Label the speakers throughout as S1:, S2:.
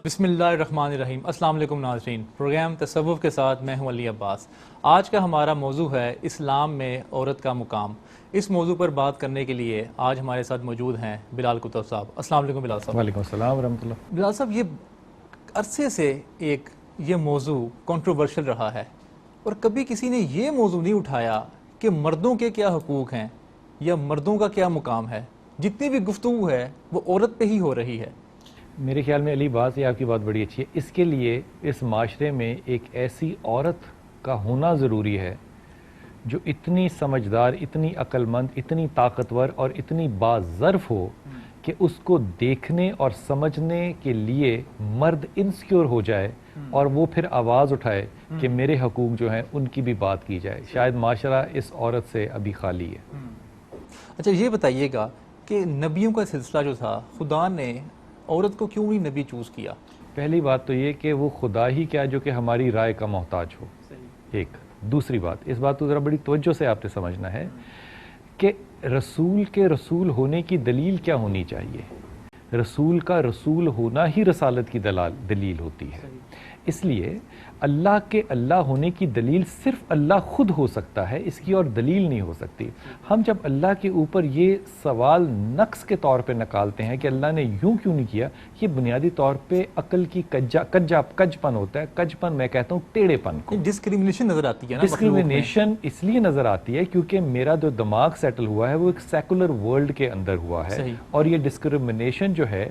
S1: بسم اللہ الرحمن الرحیم۔ السلام علیکم ناظرین، پروگرام تصوف کے ساتھ میں ہوں علی عباس۔ آج کا ہمارا موضوع ہے اسلام میں عورت کا مقام۔ اس موضوع پر بات کرنے کے لیے آج ہمارے ساتھ موجود ہیں بلال کتب صاحب۔ السلام علیکم بلال صاحب۔
S2: وعلیکم السلام ورحمۃ اللہ۔
S1: بلال صاحب، یہ عرصے سے یہ موضوع کنٹروورشل رہا ہے اور کبھی کسی نے یہ موضوع نہیں اٹھایا کہ مردوں کے کیا حقوق ہیں یا مردوں کا کیا مقام ہے۔ جتنی بھی گفتگو ہے وہ عورت پہ ہی ہو رہی ہے۔
S2: میرے خیال میں علی بات یہ آپ کی بات بڑی اچھی ہے۔ اس کے لیے اس معاشرے میں ایک ایسی عورت کا ہونا ضروری ہے جو اتنی سمجھدار، اتنی عقل مند، اتنی طاقتور اور اتنی باظرف ہو کہ اس کو دیکھنے اور سمجھنے کے لیے مرد انسیکیور ہو جائے اور وہ پھر آواز اٹھائے کہ میرے حقوق جو ہیں ان کی بھی بات کی جائے۔ شاید معاشرہ اس عورت سے ابھی خالی ہے۔
S1: اچھا، یہ بتائیے گا کہ نبیوں کا سلسلہ جو تھا، خدا نے عورت کو کیوں نہیں نبی چوز کیا؟
S2: پہلی بات تو یہ کہ وہ خدا ہی کیا جو کہ ہماری رائے کا محتاج ہو، ایک۔ دوسری بات، اس بات کو ذرا بڑی توجہ سے آپ نے سمجھنا ہے کہ رسول کے رسول ہونے کی دلیل کیا ہونی چاہیے۔ رسول کا رسول ہونا ہی رسالت کی دلیل ہوتی ہے۔ اس لیے اللہ کے اللہ ہونے کی دلیل صرف اللہ خود ہو سکتا ہے، اس کی اور دلیل نہیں ہو سکتی۔ ہم جب اللہ کے اوپر یہ سوال نقص کے طور پہ نکالتے ہیں کہ اللہ نے یوں کیوں نہیں کیا، یہ بنیادی طور پہ عقل کی کج پن ہوتا ہے۔ کج پن میں کہتا ہوں ٹیڑھے پن کو۔
S1: ڈسکریمنیشن نظر آتی ہے نا،
S2: ڈسکریمنیشن اس لیے نظر آتی ہے کیونکہ میرا جو دماغ سیٹل ہوا ہے وہ ایک سیکولر ورلڈ کے اندر ہوا ہے، اور یہ ڈسکریمنیشن جو ہے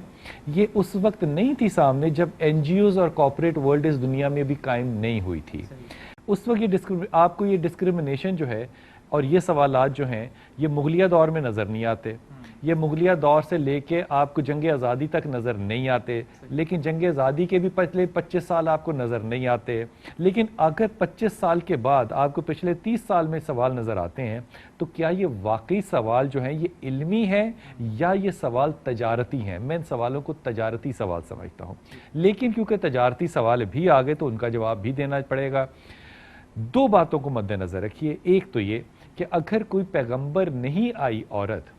S2: یہ اس وقت نہیں تھی سامنے جب این جی اوز اور کارپوریٹ ورلڈ اس دنیا میں بھی قائم نہیں ہوئی تھی۔ اس وقت آپ کو یہ ڈسکریمنیشن جو ہے اور یہ سوالات جو ہیں یہ مغلیہ دور میں نظر نہیں آتے۔ یہ مغلیہ دور سے لے کے آپ کو جنگ آزادی تک نظر نہیں آتے، لیکن جنگ آزادی کے بھی پچھلے 25 سال آپ کو نظر نہیں آتے۔ لیکن اگر 25 سال کے بعد آپ کو پچھلے 30 سال میں سوال نظر آتے ہیں تو کیا یہ واقعی سوال جو ہیں یہ علمی ہیں یا یہ سوال تجارتی ہیں؟ میں ان سوالوں کو تجارتی سوال سمجھتا ہوں، لیکن کیونکہ تجارتی سوال بھی آ گئے تو ان کا جواب بھی دینا پڑے گا۔ دو باتوں کو مد نظر رکھیے۔ ایک تو یہ کہ اگر کوئی پیغمبر نہیں آئی عورت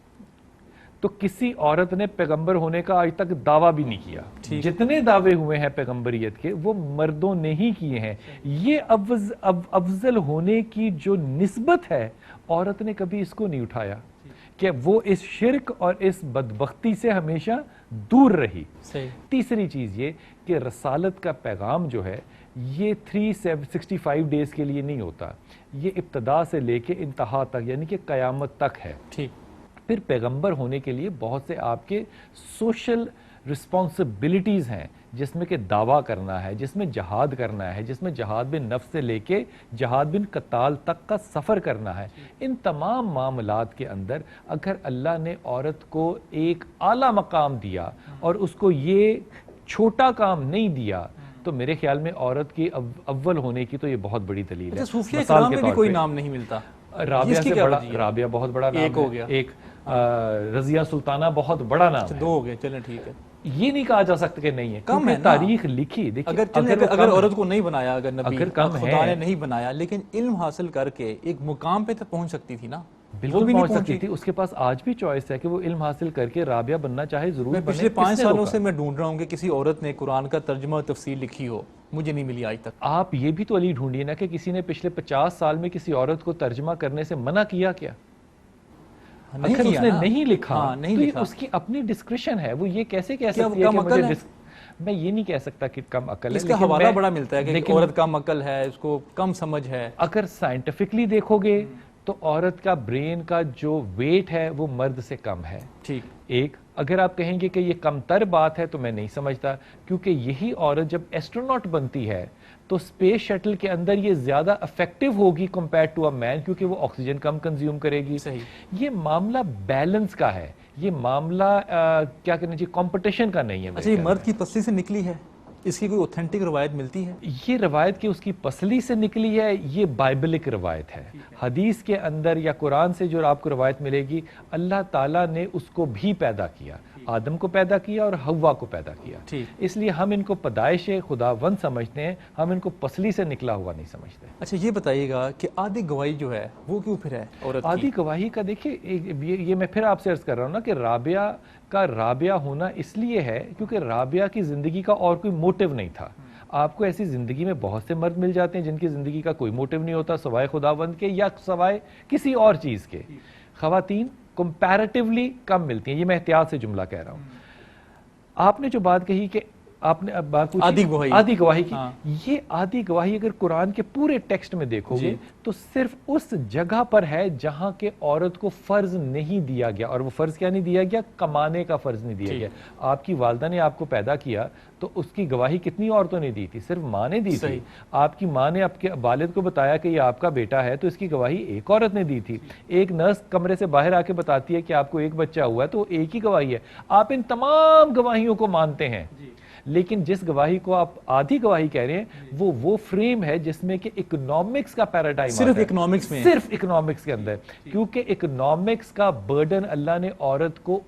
S2: تو کسی عورت نے پیغمبر ہونے کا آج تک دعویٰ بھی نہیں کیا۔ جتنے دعوے ہوئے ہیں پیغمبریت کے وہ مردوں نے ہی کیے ہیں۔ یہ افضل ہونے کی جو نسبت ہے عورت نے کبھی اس کو نہیں اٹھایا کہ وہ اس شرک اور اس بدبختی سے ہمیشہ دور رہی۔ تیسری چیز یہ کہ رسالت کا پیغام جو ہے یہ 365 ڈیز کے لیے نہیں ہوتا، یہ ابتدا سے لے کے انتہا تک یعنی کہ قیامت تک ہے۔ پھر پیغمبر ہونے کے لیے بہت سے آپ کے سوشل رسپانسبلٹیز ہیں جس میں کہ دعویٰ کرنا ہے، جس میں جہاد کرنا ہے، جس میں جہاد بن نفس سے لے کے جہاد بن قتال تک کا سفر کرنا ہے۔ ان تمام معاملات کے اندر اگر اللہ نے عورت کو ایک اعلیٰ مقام دیا اور اس کو یہ چھوٹا کام نہیں دیا تو میرے خیال میں عورت کی اول ہونے کی تو یہ بہت بڑی دلیل ہے۔
S1: صوفیہ کرام میں بھی کوئی نام نہیں ملتا۔
S2: رابعہ سے بڑا، رابعہ بہت بڑا نام
S1: ایک ہو گیا،
S2: ایک رضیہ سلطانہ بہت بڑا نام ہے،
S1: دو ہو گئے، چلیں ٹھیک ہے۔
S2: یہ نہیں کہا جا سکتا کہ نہیں ہے،
S1: کم ہے
S2: تاریخ لکھی۔
S1: اگر عورت کو نہیں بنایا، اگر نبی
S2: کم
S1: خدا نے نہیں بنایا، لیکن علم حاصل کر کے ایک مقام پہ تک پہنچ سکتی تھی نا،
S2: بالکل پہنچ سکتی تھی۔ اس کے پاس آج بھی چوائس ہے کہ وہ علم حاصل کر کے رابعہ بننا چاہے ضرور بنے۔
S1: پچھلے 5 سالوں سے میں ڈھونڈ رہا ہوں کہ کسی عورت نے قرآن کا ترجمہ و تفسیر لکھی ہو، مجھے نہیں ملی آج تک۔
S2: آپ یہ بھی تو علی ڈھونڈیے نا کہ کسی نے پچھلے 50 سال میں کسی عورت کو ترجمہ کرنے سے منع کیا کیا؟ اگر اس نے نہیں لکھا تو اس کی اپنی ڈسکرشن ہے، وہ یہ کیسے کہہ سکتی ہے کہ مجھے میں یہ نہیں کہہ سکتا کہ کم عقل ہے۔
S1: اس کا حوالہ بڑا ملتا ہے کہ عورت کم عقل ہے، اس کو کم سمجھ ہے۔
S2: اگر سائنٹیفکلی دیکھو گے تو عورت کا برین کا جو ویٹ ہے وہ مرد سے کم ہے۔
S1: ٹھیک،
S2: ایک اگر آپ کہیں گے کہ یہ کم تر بات ہے تو میں نہیں سمجھتا، کیونکہ یہی عورت جب ایسٹروناٹ بنتی ہے تو اسپیس شٹل کے اندر یہ زیادہ افیکٹو ہوگی کمپیئر ٹو اے مین، کیونکہ وہ آکسیجن کم کنزیوم کرے گی۔ یہ معاملہ بیلنس کا ہے، یہ معاملہ کیا کہنا چاہیے کمپٹیشن کا نہیں ہے۔
S1: اچھا، یہ مرد کی پسلی سے نکلی ہے، اس کی کوئی اوتھینٹک روایت ملتی ہے؟
S2: یہ روایت کہ اس کی پسلی سے نکلی ہے یہ بائبلک روایت ہے۔ حدیث کے اندر یا قرآن سے جو آپ کو روایت ملے گی، اللہ تعالیٰ نے اس کو بھی پیدا کیا۔ آدم کو پیدا کیا اور حوا کو پیدا کیا، اس لیے ہم ان کو پیدائش خداوند سمجھتے ہیں، ہم ان کو پسلی سے نکلا ہوا نہیں سمجھتے۔
S1: اچھا یہ بتائیے گا کہ آدھی گواہی جو ہے وہ کیوں پھر ہے عورت کی؟
S2: آدھی گواہی کا دیکھیے یہ میں پھر آپ سے عرض کر رہا ہوں نا کہ رابعہ کا رابعہ ہونا اس لیے ہے کیونکہ رابعہ کی زندگی کا اور کوئی موٹیو نہیں تھا۔ آپ کو ایسی زندگی میں بہت سے مرد مل جاتے ہیں جن کی زندگی کا کوئی موٹیو نہیں ہوتا سوائے خداوند کے یا سوائے کسی اور چیز کے، خواتین کمپیریٹیولی کم ملتی ہیں، یہ میں احتیاط سے جملہ کہہ رہا ہوں۔ آپ نے جو بات کہی کہ آپ نے بات پوچھی آدھی گواہی کی، یہ آدھی گواہی اگر قرآن کے پورے ٹیکسٹ میں دیکھو گے تو صرف اس جگہ پر ہے جہاں کہ عورت کو فرض نہیں دیا گیا، اور وہ فرض کیا نہیں دیا گیا؟ کمانے کا فرض نہیں دیا گیا۔ آپ کی والدہ نے آپ کو پیدا کیا تو اس کی گواہی کتنی عورتوں نے دی تھی؟ صرف ماں نے دی تھی۔ آپ کی ماں نے آپ کے والد کو بتایا کہ یہ آپ کا بیٹا ہے تو اس کی گواہی ایک عورت نے دی تھی۔ ایک نرس کمرے سے باہر آ کے بتاتی ہے کہ آپ کو ایک بچہ ہوا ہے تو ایک ہی گواہی ہے۔ آپ ان تمام گواہیوں کو مانتے ہیں، لیکن جس گواہی کو آپ آدھی گواہی کہہ رہے ہیں وہ فریم ہے جس میں کہ اکنامکس کا پیراڈائم
S1: صرف اکنامکس میں،
S2: صرف اکنامکس کے اندر، کیونکہ اکنامکس کا برڈن اللہ نے عورت کو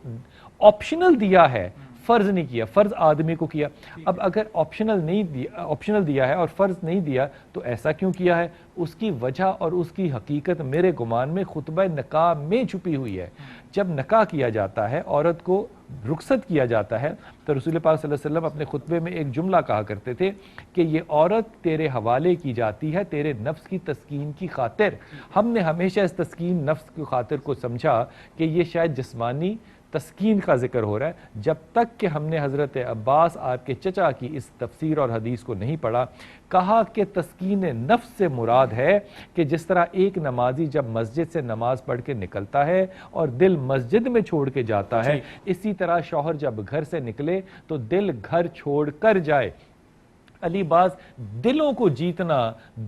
S2: آپشنل دیا ہے، فرض نہیں کیا۔ فرض آدمی کو کیا۔ اب اگر آپشنل دیا ہے اور فرض نہیں دیا تو ایسا کیوں کیا ہے؟ اس کی وجہ اور اس کی حقیقت میرے گمان میں خطبہ نکاح میں چھپی ہوئی ہے۔ جب نکاح کیا جاتا ہے، عورت کو رخصت کیا جاتا ہے، تو رسول پاک صلی اللہ علیہ وسلم اپنے خطبے میں ایک جملہ کہا کرتے تھے کہ یہ عورت تیرے حوالے کی جاتی ہے تیرے نفس کی تسکین کی خاطر۔ ہم نے ہمیشہ اس تسکین نفس کی خاطر کو سمجھا کہ یہ شاید جسمانی تسکین کا ذکر ہو رہا ہے، جب تک کہ ہم نے حضرت عباس آپ کے چچا کی اس تفسیر اور حدیث کو نہیں پڑھا۔ کہا کہ تسکین نفس سے مراد ہے کہ جس طرح ایک نمازی جب مسجد سے نماز پڑھ کے نکلتا ہے اور دل مسجد میں چھوڑ کے جاتا ہے، اسی طرح شوہر جب گھر سے نکلے تو دل گھر چھوڑ کر جائے۔ علی باز دلوں کو جیتنا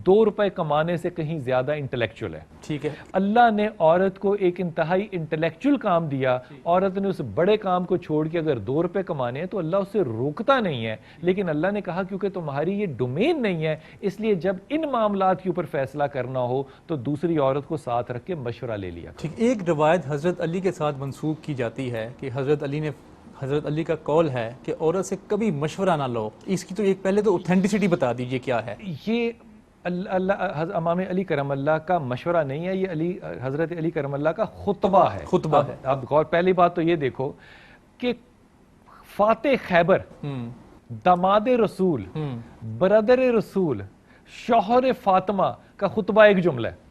S2: 2 روپے کمانے سے کہیں زیادہ انٹلیکچول ہے۔
S1: ٹھیک ہے،
S2: اللہ نے عورت کو ایک انتہائی انٹلیکچول کام دیا، عورت نے اس بڑے کام کو چھوڑ کے اگر 2 روپے کمانے ہیں تو اللہ اسے روکتا نہیں ہے، لیکن اللہ نے کہا کیونکہ تمہاری یہ ڈومین نہیں ہے، اس لیے جب ان معاملات کے اوپر فیصلہ کرنا ہو تو دوسری عورت کو ساتھ رکھ کے مشورہ لے لیا۔
S1: ٹھیک، ایک روایت حضرت علی کے ساتھ منسوب کی جاتی ہے کہ حضرت علی کا قول ہے کہ عورت سے کبھی مشورہ نہ لو۔ اس کی تو ایک پہلے تو اوتھینٹسٹی بتا دیجئے کیا ہے؟
S2: یہ امام علی کرم اللہ کا مشورہ نہیں ہے، یہ حضرت علی کرم اللہ کا خطبہ ہے۔ اب غور، پہلی بات تو یہ دیکھو کہ فاتح خیبر، داماد رسول، برادر رسول، شوہر فاطمہ کا خطبہ ایک جملہ ہے۔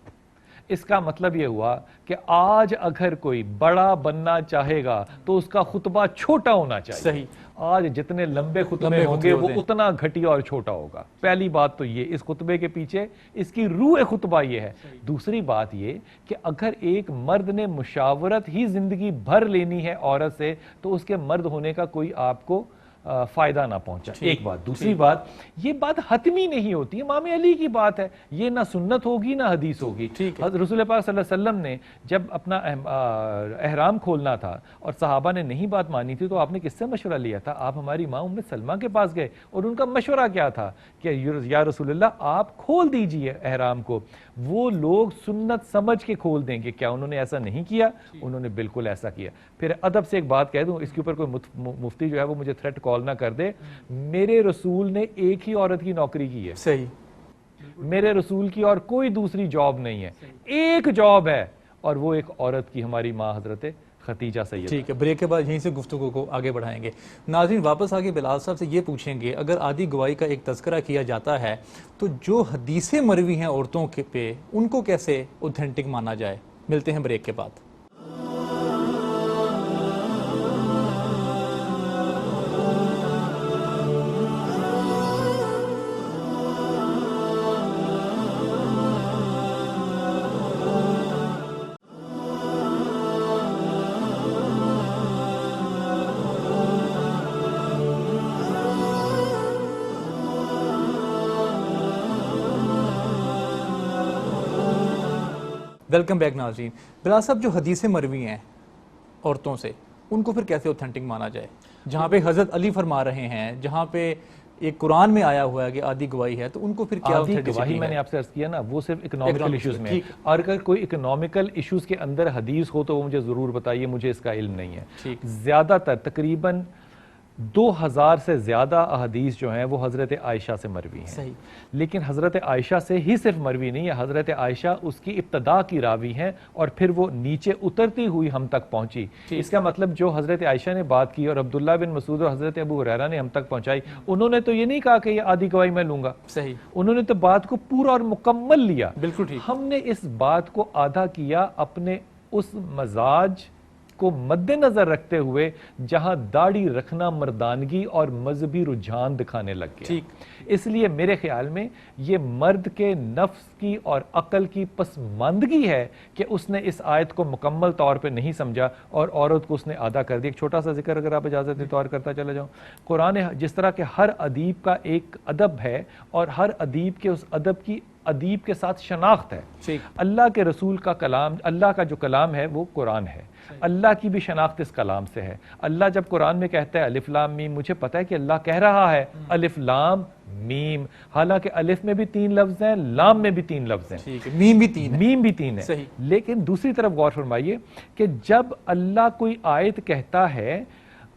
S2: اس کا مطلب یہ ہوا کہ آج اگر کوئی بڑا بننا چاہے گا تو اس کا خطبہ چھوٹا ہونا چاہیے۔
S1: صحیح،
S2: آج جتنے لمبے خطبے ہوں گے وہ اتنا گھٹیا اور چھوٹا ہوگا۔ پہلی بات تو یہ، اس خطبے کے پیچھے اس کی روح خطبہ یہ ہے۔ دوسری بات یہ کہ اگر ایک مرد نے مشاورت ہی زندگی بھر لینی ہے عورت سے تو اس کے مرد ہونے کا کوئی آپ کو فائدہ نہ پہنچا، ایک بات۔ دوسری بات، یہ بات حتمی نہیں ہوتی، امام علی کی بات ہے، یہ نہ سنت ہوگی نہ حدیث ہوگی۔ رسول پاک صلی اللہ علیہ وسلم نے جب اپنا احرام کھولنا تھا اور صحابہ نے نہیں بات مانی تھی تو آپ نے کس سے مشورہ لیا تھا؟ آپ ہماری ماں ام سلمہ کے پاس گئے اور ان کا مشورہ کیا تھا کہ یا رسول اللہ آپ کھول دیجئے احرام کو۔ وہ لوگ سنت سمجھ کے کھول دیں گے، کیا انہوں نے ایسا نہیں کیا؟ انہوں نے بالکل ایسا کیا۔ پھر ادب سے ایک بات کہہ دوں، اس کے اوپر کوئی مفتی جو ہے وہ مجھے تھریٹ کال نہ کر دے، میرے رسول نے ایک ہی عورت کی نوکری کی ہے۔
S1: صحیح،
S2: میرے رسول کی اور کوئی دوسری جاب نہیں ہے، ایک جاب ہے اور وہ ایک عورت کی، ہماری ماں حضرت ختیجہ سیدہ۔
S1: ٹھیک ہے، بریک کے بعد یہیں سے گفتگو کو آگے بڑھائیں گے۔ ناظرین واپس آگے بلال صاحب سے یہ پوچھیں گے، اگر آدھی گواہی کا ایک تذکرہ کیا جاتا ہے تو جو حدیثیں مروی ہیں عورتوں کے پہ ان کو کیسے اوتھینٹک مانا جائے؟ ملتے ہیں بریک کے بعد۔ ویلکم بیک ناظرین۔ بلال صاحب، جو حدیثیں مروی ہیں عورتوں سے ان کو پھر کیسے اوتھینٹک مانا جائے؟ جہاں پہ حضرت علی فرما رہے ہیں، جہاں پہ ایک قرآن میں آیا ہوا ہے کہ آدھی گواہی ہے، تو ان کو پھر کیا
S2: آدھی گواہی میں نے آپ سے عرض کیا نا وہ صرف اکنامکل ایشوز میں ہے، اور اگر کوئی اکنامکل ایشوز کے اندر حدیث ہو تو وہ مجھے ضرور بتائیے، مجھے اس کا علم نہیں ہے۔ زیادہ تر تقریباً 2000 سے زیادہ احادیث جو ہیں وہ حضرت عائشہ سے مروی ہیں، لیکن حضرت عائشہ سے ہی صرف مروی نہیں ہے، حضرت عائشہ اس کی ابتدا کی راوی ہیں اور پھر وہ نیچے اترتی ہوئی ہم تک پہنچی۔ اس کا مطلب جو حضرت عائشہ نے بات کی اور عبداللہ بن مسعود اور حضرت ابو ہریرہ نے ہم تک پہنچائی، انہوں نے تو یہ نہیں کہا کہ یہ آدھی گواہی میں لوں گا، انہوں نے تو بات کو پورا اور مکمل لیا۔ ہم نے اس بات کو آدھا کیا اپنے اس مزاج کو مد نظر رکھتے ہوئے جہاں داڑھی رکھنا مردانگی اور مذہبی رجحان دکھانے لگ گیا۔ اس لیے میرے خیال میں یہ مرد کے نفس کی اور عقل کی پسماندگی ہے کہ اس نے اس آیت کو مکمل طور پہ نہیں سمجھا اور عورت کو اس نے آدھا کر دیا۔ ایک چھوٹا سا ذکر اگر آپ اجازت دیں تو اور کرتا چلا جاؤں۔ قرآن جس طرح کہ ہر ادیب کا ایک ادب ہے اور ہر ادیب کے اس ادب کی ادیب کے ساتھ شناخت ہے، اللہ کے رسول کا کلام، اللہ کا جو کلام ہے وہ قرآن ہے، اللہ کی بھی شناخت اس کلام سے ہے۔ اللہ جب قرآن میں کہتا ہے الف لام میم، مجھے پتا ہے کہ اللہ کہہ رہا ہے الف لام میم، حالانکہ الف میں بھی 3 لفظ ہیں، لام میں بھی 3 لفظ ہیں، میم بھی 3 ہے۔ لیکن دوسری طرف غور فرمائیے کہ جب اللہ کوئی آیت کہتا ہے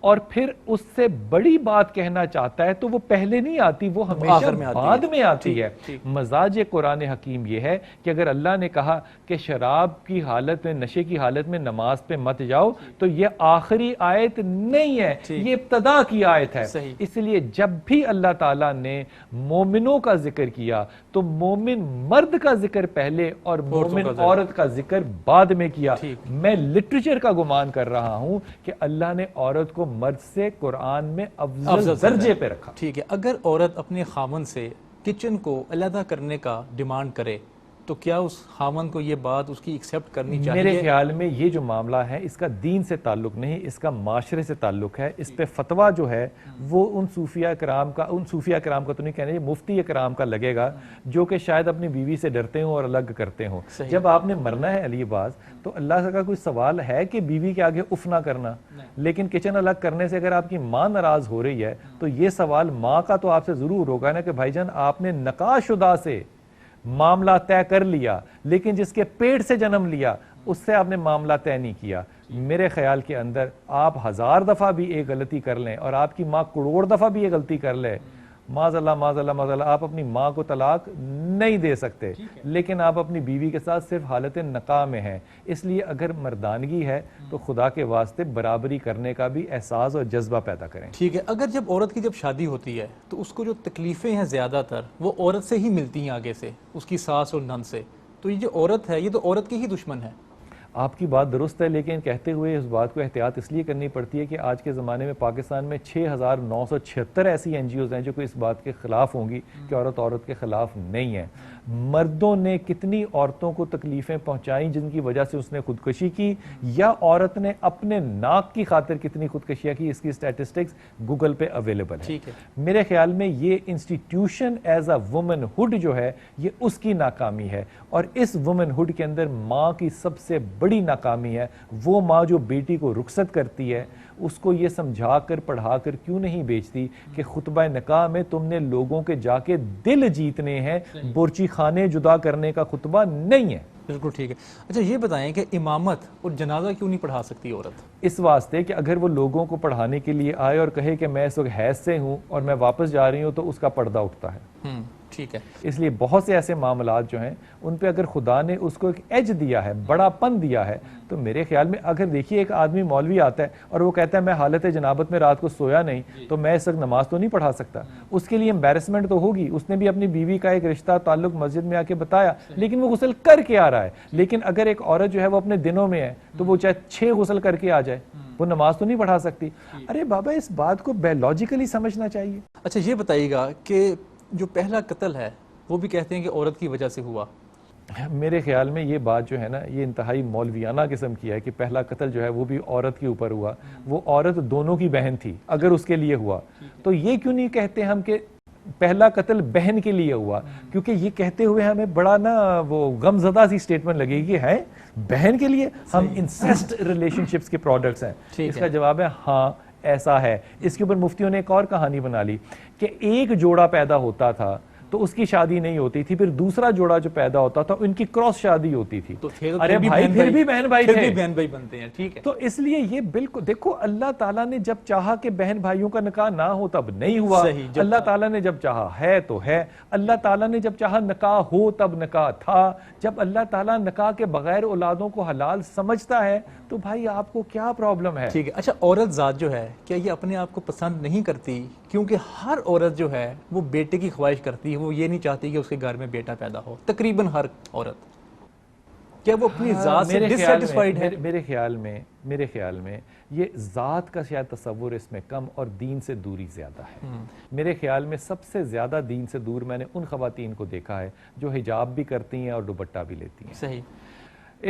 S2: اور پھر اس سے بڑی بات کہنا چاہتا ہے تو وہ پہلے نہیں آتی، وہ ہمیشہ بعد میں آتی ہے۔ مزاج قرآن حکیم یہ ہے کہ اگر اللہ نے کہا کہ شراب کی حالت میں، نشے کی حالت میں نماز پہ مت جاؤ، تو یہ آخری آیت نہیں ہے، یہ ابتدا کی آیت ہے۔ اس لیے جب بھی اللہ تعالیٰ نے مومنوں کا ذکر کیا تو مومن مرد کا ذکر پہلے اور مومن عورت کا ذکر بعد میں کیا۔ میں لٹریچر کا گمان کر رہا ہوں کہ اللہ نے عورت کو مرد سے قرآن میں افضل درجے پہ رکھا۔
S1: ٹھیک ہے، اگر عورت اپنے خامن سے کچن کو علیحدہ کرنے کا ڈیمانڈ کرے تو کیا اس خامن کو یہ بات اس کی ایکسیپٹ کرنی چاہیے؟
S2: میرے خیال میں یہ جو معاملہ ہے اس کا دین سے تعلق نہیں، اس کا معاشرے سے تعلق ہے۔ اس پہ فتویٰ جو ہے وہ ان صوفیہ کرام کا تو نہیں کہنے، مفتی کرام کا لگے گا جو کہ شاید اپنی بیوی سے ڈرتے ہوں اور الگ کرتے ہوں۔ جب آپ نے مرنا ہے علی باز تو اللہ کا کوئی سوال ہے کہ بیوی کے آگے اف نہ کرنا، لیکن کچن الگ کرنے سے اگر آپ کی ماں ناراض ہو رہی ہے تو یہ سوال ماں کا تو آپ سے ضرور ہوگا نا کہ بھائی جان آپ نے نکاح شدہ سے معاملہ طے کر لیا، لیکن جس کے پیٹ سے جنم لیا اس سے آپ نے معاملہ طے نہیں کیا۔ میرے خیال کے اندر آپ 1000 دفعہ بھی ایک غلطی کر لیں اور آپ کی ماں کروڑ دفعہ بھی ایک غلطی کر لے، معاذ اللہ معاذ اللہ معاذ اللہ، آپ اپنی ماں کو طلاق نہیں دے سکتے، لیکن آپ اپنی بیوی کے ساتھ صرف حالت نکاح میں ہیں۔ اس لیے اگر مردانگی ہے تو خدا کے واسطے برابری کرنے کا بھی احساس اور جذبہ پیدا کریں۔
S1: ٹھیک ہے، اگر جب عورت کی جب شادی ہوتی ہے تو اس کو جو تکلیفیں ہیں زیادہ تر وہ عورت سے ہی ملتی ہیں، آگے سے اس کی ساس اور نند سے، تو یہ جو عورت ہے یہ تو عورت کی ہی دشمن ہے۔
S2: آپ کی بات درست ہے، لیکن کہتے ہوئے اس بات کو احتیاط اس لیے کرنی پڑتی ہے کہ آج کے زمانے میں پاکستان میں 6976 ایسی NGOs ہیں جو کہ اس بات کے خلاف ہوں گی کہ عورت کے خلاف نہیں ہے۔ مردوں نے کتنی عورتوں کو تکلیفیں پہنچائیں جن کی وجہ سے اس نے خودکشی کی، یا عورت نے اپنے ناک کی خاطر کتنی خودکشیاں کی، اس کی اسٹیٹسٹکس گوگل پہ اویلیبل ہے۔ میرے خیال میں یہ institution as a womanhood جو ہے یہ اس کی ناکامی ہے، اور اس وومن ہوڈ کے اندر ماں کی سب سے بڑی ناکامی ہے وہ ماں جو بیٹی کو رخصت کرتی ہے، اس کو یہ سمجھا کر پڑھا کر کیوں نہیں بیچتی کہ خطبہ نکاح میں تم نے لوگوں کے جا کے دل جیتنے ہیں، بورچی خانے جدا کرنے کا خطبہ نہیں ہے۔
S1: بالکل ٹھیک ہے۔ اچھا یہ بتائیں کہ امامت اور جنازہ کیوں نہیں پڑھا سکتی عورت؟
S2: اس واسطے کہ اگر وہ لوگوں کو پڑھانے کے لیے آئے اور کہے کہ میں اس وقت حیض سے ہوں اور میں واپس جا رہی ہوں تو اس کا پردہ اٹھتا ہے۔
S1: ٹھیک ہے،
S2: اس لیے بہت سے ایسے معاملات جو ہیں ان پہ اگر خدا نے اس کو ایک ایج دیا ہے، بڑا پن دیا ہے، تو میرے خیال میں اگر دیکھیے ایک آدمی مولوی آتا ہے اور وہ کہتا ہے میں حالت جنابت میں رات کو سویا نہیں تو میں اس وقت نماز تو نہیں پڑھا سکتا، اس کے لیے امبیرسمنٹ تو ہوگی۔ اس نے بھی اپنی بیوی کا ایک رشتہ تعلق مسجد میں آ کے بتایا، لیکن وہ غسل کر کے آ رہا ہے۔ لیکن اگر ایک عورت جو ہے وہ اپنے دنوں میں ہے تو وہ چاہے 6 غسل کر کے آ جائے، وہ نماز تو نہیں پڑھا سکتی۔ ارے بابا اس بات کو بایولوجیکلی سمجھنا چاہیے۔
S1: اچھا یہ بتائیے گا کہ جو پہلا قتل ہے وہ بھی کہتے ہیں کہ عورت کی وجہ سے ہوا۔
S2: میرے خیال میں یہ بات جو ہے نا یہ انتہائی مولویانہ قسم کی ہے کہ پہلا قتل جو ہے وہ بھی عورت کے اوپر ہوا، وہ عورت دونوں کی بہن تھی، اگر اس کے لیے ہوا تو یہ کیوں نہیں کہتے ہم کہ پہلا قتل بہن کے لیے ہوا؟ کیونکہ یہ کہتے ہوئے ہمیں بڑا نا وہ غم زدہ سی سٹیٹمنٹ لگے گی، ہے بہن کے لیے ہم انسیسٹ ریلیشن شپس کے پروڈکٹس ہیں۔ اس کا جواب ہے ہاں ایسا ہے. اس کے اوپر مفتیوں نے ایک اور کہانی بنا لی کہ ایک جوڑا پیدا ہوتا تھا تو اس کی شادی نہیں ہوتی تھی, پھر دوسرا جوڑا جو پیدا ہوتا تھا ان کی کراس شادی ہوتی تھی. ارے بھائی پھر بھی بہن بھائی تھے,
S1: بہن بھائی بنتے ہیں, ٹھیک ہے.
S2: تو اس لیے یہ بالکل دیکھو, اللہ تعالیٰ نے جب چاہا کہ بہن بھائیوں کا نکاح نہ ہو تب نہیں ہوا, اللہ تعالیٰ نے جب چاہا ہے تو ہے, اللہ تعالیٰ نے جب چاہا نکاح ہو تب نکاح تھا. جب اللہ تعالیٰ نکاح کے بغیر اولادوں کو حلال سمجھتا ہے تو بھائی آپ کو کیا پرابلم ہے؟
S1: ٹھیک ہے. اچھا, عورت ذات جو ہے کیا یہ اپنے آپ کو پسند نہیں کرتی؟ کیونکہ ہر عورت جو ہے وہ بیٹے کی خواہش کرتی ہے, وہ یہ نہیں چاہتی کہ اس کے گھر میں بیٹا پیدا ہو. تقریباً ہر عورت, کیا وہ اپنی ذات سے ڈس سیٹسفائیڈ ہے؟
S2: میرے خیال میں یہ ذات کا شاید تصور اس میں کم اور دین سے دوری زیادہ ہے. میرے خیال میں سب سے زیادہ دین سے دور میں نے ان خواتین کو دیکھا ہے جو حجاب بھی کرتی ہیں اور دوپٹہ بھی لیتی ہیں.
S1: صحیح.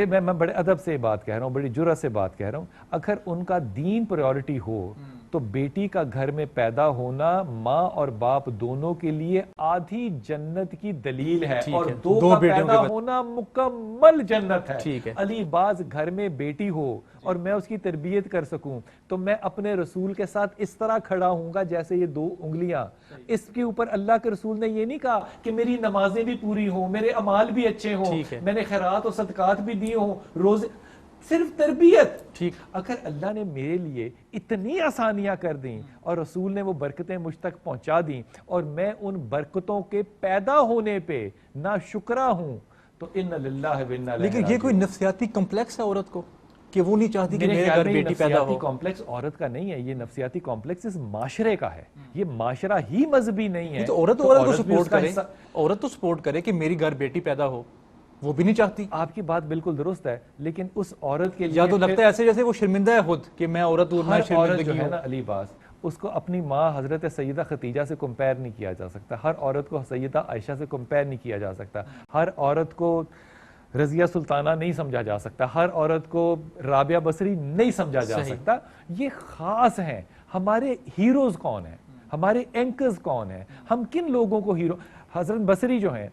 S2: میں بڑے ادب سے بات کہہ رہا ہوں, بڑی جرأت سے بات کہہ رہا ہوں. اگر ان کا دین پریورٹی ہو تو بیٹی کا گھر میں پیدا ہونا ماں اور باپ دونوں کے لیے آدھی جنت کی دلیل ہے, اور دو کا پیدا ہونا مکمل جنت ہے. علی باز گھر میں بیٹی ہو اور میں اس کی تربیت کر سکوں تو میں اپنے رسول کے ساتھ اس طرح کھڑا ہوں گا جیسے یہ دو انگلیاں. اس کے اوپر اللہ کے رسول نے یہ نہیں کہا کہ میری نمازیں بھی پوری ہوں, میرے اعمال بھی اچھے ہوں, میں نے خیرات و صدقات بھی دیے ہوں, روزے, صرف تربیت. ٹھیک, اگر اللہ نے میرے لیے اتنی آسانیاں کر دیں اور رسول نے وہ برکتیں مجھ تک پہنچا دیں اور میں ان برکتوں کے پیدا ہونے پہ نہ شکرا ہوں تو ان للہ و انا الیہ.
S1: لیکن یہ کوئی نفسیاتی کمپلیکس ہے عورت کو کہ وہ نہیں چاہتی کہ میرے گھر بیٹی پیدا ہو؟
S2: نفسیاتی کمپلیکس عورت کا نہیں ہے, یہ نفسیاتی کمپلیکس اس معاشرے کا ہے. یہ معاشرہ ہی مذہبی نہیں ہے.
S1: تو عورت کو سپورٹ کرے, عورت تو سپورٹ کرے کہ میری گھر بیٹی پیدا ہو, وہ بھی نہیں چاہتی.
S2: آپ کی بات بالکل درست ہے, لیکن اس عورت کے لیے
S1: یا تو لگتا ہے ایسے جیسے وہ شرمندہ ہے خود کہ میں عورت ہوں, میں
S2: شرمندگی جو ہے نا علی باز, اس کو اپنی ماں حضرت سیدہ خدیجہ سے کمپیئر نہیں کیا جا سکتا. ہر عورت کو سیدہ عائشہ سے کمپیئر نہیں کیا جا سکتا. ہر عورت کو رضیہ سلطانہ نہیں سمجھا جا سکتا. ہر عورت کو رابعہ بصری نہیں سمجھا جا سکتا. یہ خاص ہیں. ہمارے ہیروز کون ہیں, ہمارے اینکرز کون ہیں, ہم کن لوگوں کو ہیرو. حضرت بصری جو ہیں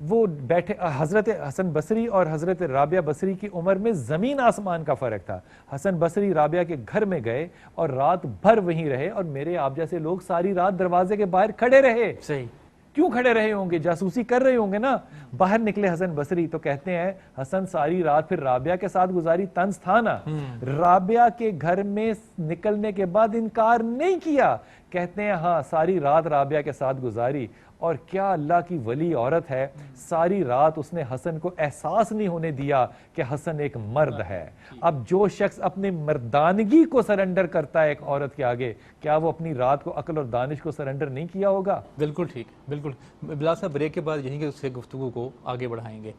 S2: وہ بیٹھے, حضرت حسن بصری اور حضرت رابعہ بصری کی عمر میں زمین آسمان کا فرق تھا. حسن بصری رابعہ کے گھر میں گئے اور رات بھر وہیں رہے, اور میرے آپ جیسے لوگ ساری رات دروازے کے باہر کھڑے رہے. صحیح. کیوں کھڑے رہے ہوں گے؟ جاسوسی کر رہے ہوں گے نا. باہر نکلے حسن بصری تو کہتے ہیں حسن ساری رات پھر رابعہ کے ساتھ گزاری, طنز تھا نا. رابعہ کے گھر میں نکلنے کے بعد انکار نہیں کیا, کہتے ہیں ہاں ساری رات رابعہ کے ساتھ گزاری. اور کیا اللہ کی ولی عورت ہے, ساری رات اس نے حسن کو احساس نہیں ہونے دیا کہ حسن ایک مرد ہے. اب جو شخص اپنے مردانگی کو سرنڈر کرتا ہے ایک عورت کے آگے, کیا وہ اپنی رات کو عقل اور دانش کو سرنڈر نہیں کیا ہوگا؟
S1: بالکل ٹھیک, بالکل. بلال صاحب بریک کے بعد یہیں سے گفتگو کو آگے بڑھائیں گے.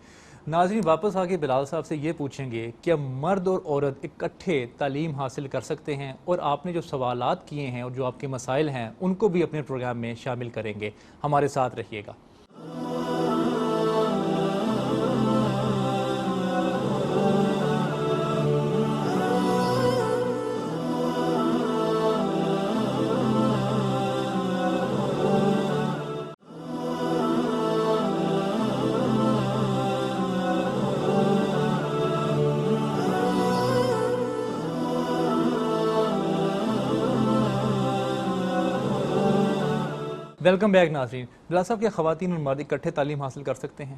S1: ناظرین واپس آ کے بلال صاحب سے یہ پوچھیں گے کیا مرد اور عورت اکٹھے تعلیم حاصل کر سکتے ہیں, اور آپ نے جو سوالات کیے ہیں اور جو آپ کے مسائل ہیں ان کو بھی اپنے پروگرام میں شامل کریں گے. ہمارے ساتھ رہیے گا. ویلکم بیک ناظرین. بلال صاحب کیا خواتین اور مرد اکٹھے تعلیم حاصل کر سکتے ہیں؟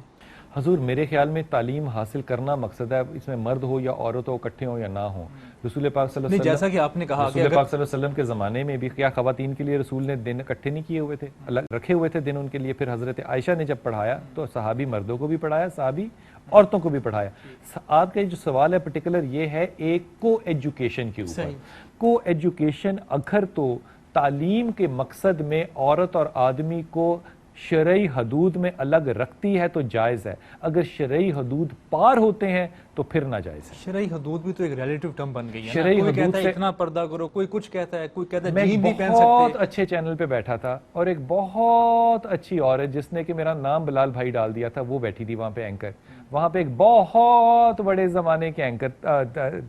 S2: حضور میرے خیال میں تعلیم حاصل کرنا مقصد ہے, اس میں مرد ہو یا عورت ہو, اکٹھے ہو یا نہ ہو. رسول پاک صلی اللہ علیہ وسلم,
S1: جیسا کہ آپ نے کہا,
S2: رسول پاک صلی اللہ علیہ وسلم کے زمانے میں بھی کیا خواتین کے لیے رسول نے دن اکٹھے نہیں کیے ہوئے تھے, رکھے ہوئے تھے دن ان کے لیے. پھر حضرت عائشہ نے جب پڑھایا تو صحابی مردوں کو بھی پڑھایا, صحابی عورتوں کو بھی پڑھایا. آپ کا جو سوال ہے پرٹیکولر یہ ہے ایک کو ایجوکیشن کے اوپر. کو ایجوکیشن اگر تو تعلیم کے مقصد میں عورت اور آدمی کو شرعی حدود میں الگ رکھتی ہے تو جائز ہے, اگر شرعی حدود پار ہوتے ہیں تو پھر ناجائز ہے.
S1: شرعی حدود بھی تو ایک ریلیٹیو ٹرم بن گئی ہے. کوئی کہتا ہے اتنا پردہ کرو, کوئی کچھ کہتا ہے, کوئی کہتا ہے جین بھی پہن سکتے.
S2: بہت اچھے چینل پہ بیٹھا تھا اور ایک بہت اچھی عورت جس نے کہ میرا نام بلال بھائی ڈال دیا تھا, وہ بیٹھی تھی وہاں پہ اینکر. وہاں پہ ایک بہت بڑے زمانے کے اینکر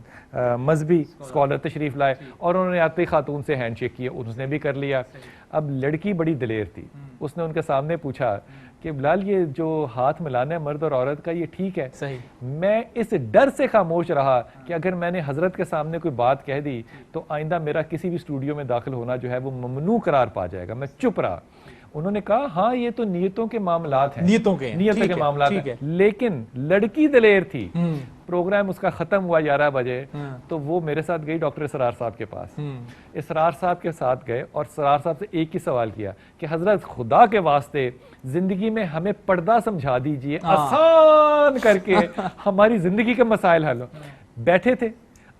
S2: مذہبی اسکالر تشریف لائے اور انہوں نے آتی خاتون سے ہینڈ شیک کیا, اس نے بھی کر لیا. اب لڑکی بڑی دلیر تھی, اس نے ان کے سامنے پوچھا کہ بلال یہ جو ہاتھ ملانا ہے مرد اور عورت کا یہ ٹھیک ہے.
S1: صحیح.
S2: میں اس ڈر سے خاموش رہا کہ اگر میں نے حضرت کے سامنے کوئی بات کہہ دی تو آئندہ میرا کسی بھی اسٹوڈیو میں داخل ہونا جو ہے وہ ممنوع قرار پا جائے گا. میں چپ رہا. انہوں نے کہا ہاں یہ تو نیتوں کے معاملات ہیں, نیتوں کے معاملات ہیں, لیکن لڑکی دلیر تھی. پروگرام اس کا ختم ہوا 11 بجے, تو وہ میرے ساتھ گئی ڈاکٹر اسرار صاحب کے پاس. اسرار صاحب کے ساتھ گئے اور اسرار صاحب سے ایک ہی سوال کیا کہ حضرت خدا کے واسطے زندگی میں ہمیں پردہ سمجھا دیجئے, آسان کر کے ہماری زندگی کے مسائل حل ہو. بیٹھے تھے,